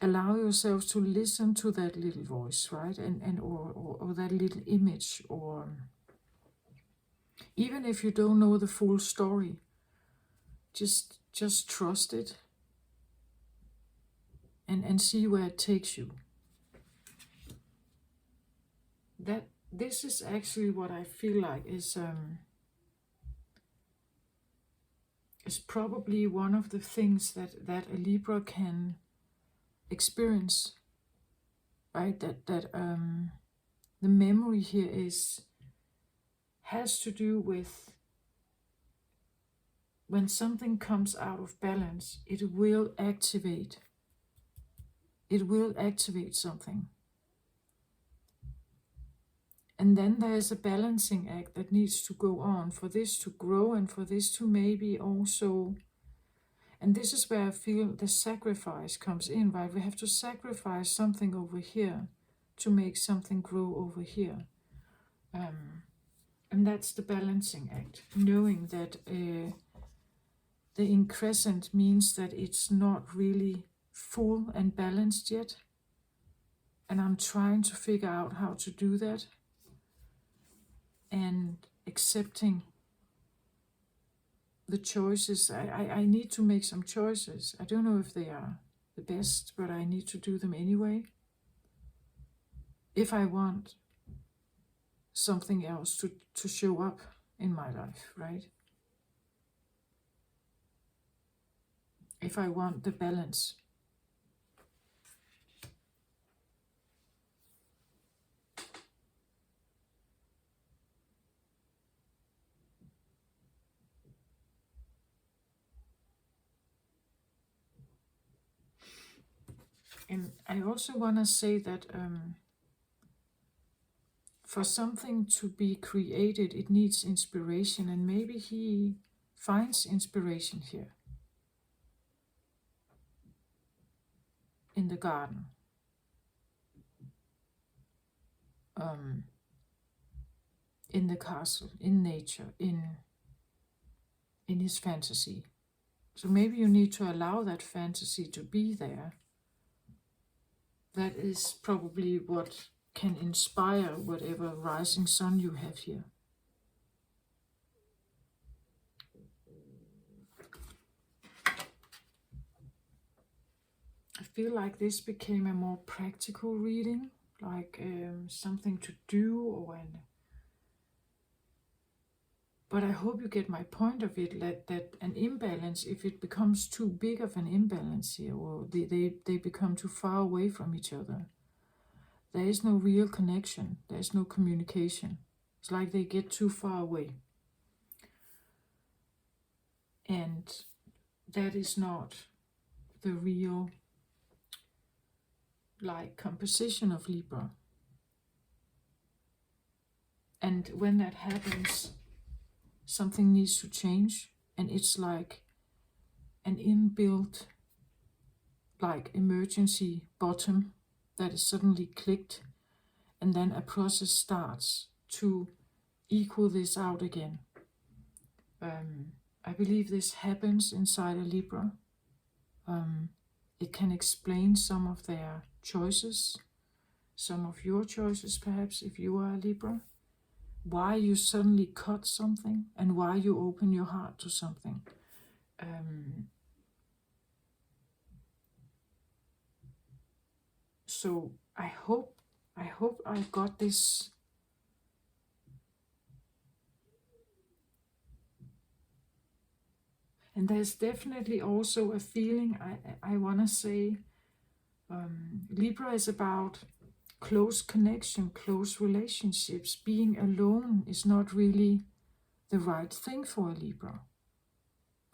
Allow yourself to listen to that little voice, right? Or that little image, or even if you don't know the full story, just trust it and see where it takes you. This is actually what I feel like is probably one of the things that a Libra can experience, right? That the memory here has to do with, when something comes out of balance, it will activate something. And then there's a balancing act that needs to go on for this to grow, and for this to maybe also, and this is where I feel the sacrifice comes in, right? We have to sacrifice something over here to make something grow over here. And that's the balancing act, knowing that the increscent means that it's not really full and balanced yet. And I'm trying to figure out how to do that, and accepting the choices. I need to make some choices. I don't know if they are the best, but I need to do them anyway. If I want something else to show up in my life, right? If I want the balance. And I also want to say that for something to be created, it needs inspiration, and maybe he finds inspiration here in the garden, in the castle, in nature, in his fantasy. So maybe you need to allow that fantasy to be there. That is probably what can inspire whatever rising sun you have here. I feel like this became a more practical reading, like something to do or but I hope you get my point of it, that an imbalance, if it becomes too big of an imbalance here, or they become too far away from each other, there is no real connection, there's no communication. It's like they get too far away. And that is not the real, like, composition of Libra. And when that happens, something needs to change, and it's like an inbuilt, like, emergency bottom that is suddenly clicked, and then a process starts to equal this out again. I believe this happens inside a Libra. It can explain some of their choices, some of your choices perhaps, if you are a Libra. Why you suddenly cut something and why you open your heart to something. So I hope I got this. And there's definitely also a feeling, I want to say, Libra is about close connection, close relationships. Being alone is not really the right thing for a Libra,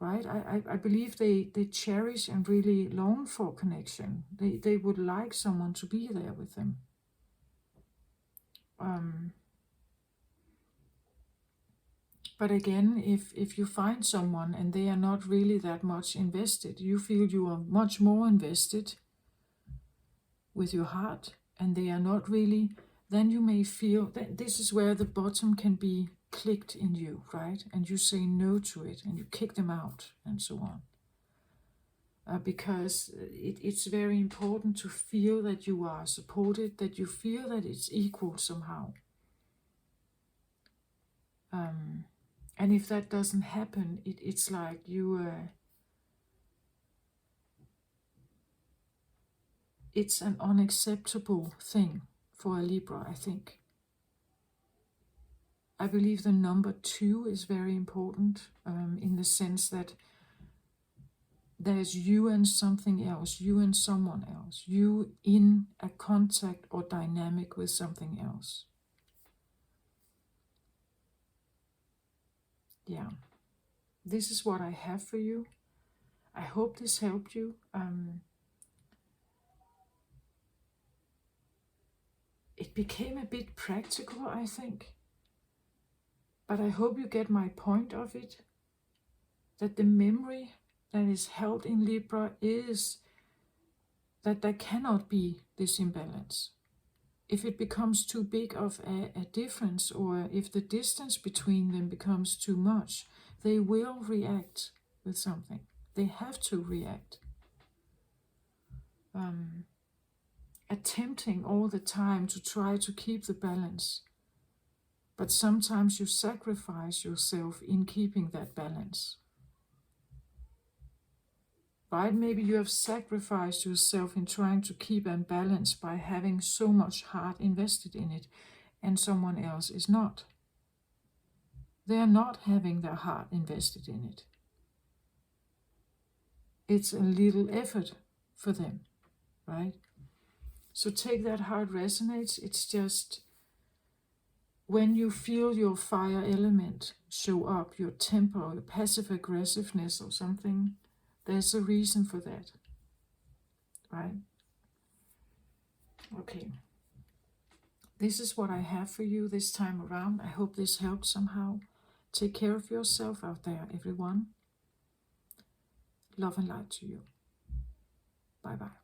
right? I believe they cherish and really long for connection. They would like someone to be there with them. But again, if you find someone and they are not really that much invested, you feel you are much more invested with your heart, and they are not really, then you may feel that this is where the bottom can be clicked in you, right? And you say no to it, and you kick them out, and so on. Because it's very important to feel that you are supported, that you feel that it's equal somehow. And if that doesn't happen, it's like you... it's an unacceptable thing for a Libra, I think. I believe the number 2 is very important, in the sense that there's you and something else, you and someone else, you in a contact or dynamic with something else. Yeah, this is what I have for you. I hope this helped you. It became a bit practical, I think. But I hope you get my point of it. That the memory that is held in Libra is that there cannot be this imbalance. If it becomes too big of a difference, or if the distance between them becomes too much, they will react with something. They have to react. Attempting all the time to try to keep the balance. But sometimes you sacrifice yourself in keeping that balance. right? Maybe you have sacrificed yourself in trying to keep a balance by having so much heart invested in it, and someone else is not. They are not having their heart invested in it. It's a little effort for them, right? So take that how it resonates. It's just when you feel your fire element show up, your temper, or your passive aggressiveness or something, there's a reason for that, right? Okay. This is what I have for you this time around. I hope this helped somehow. Take care of yourself out there, everyone. Love and light to you. Bye-bye.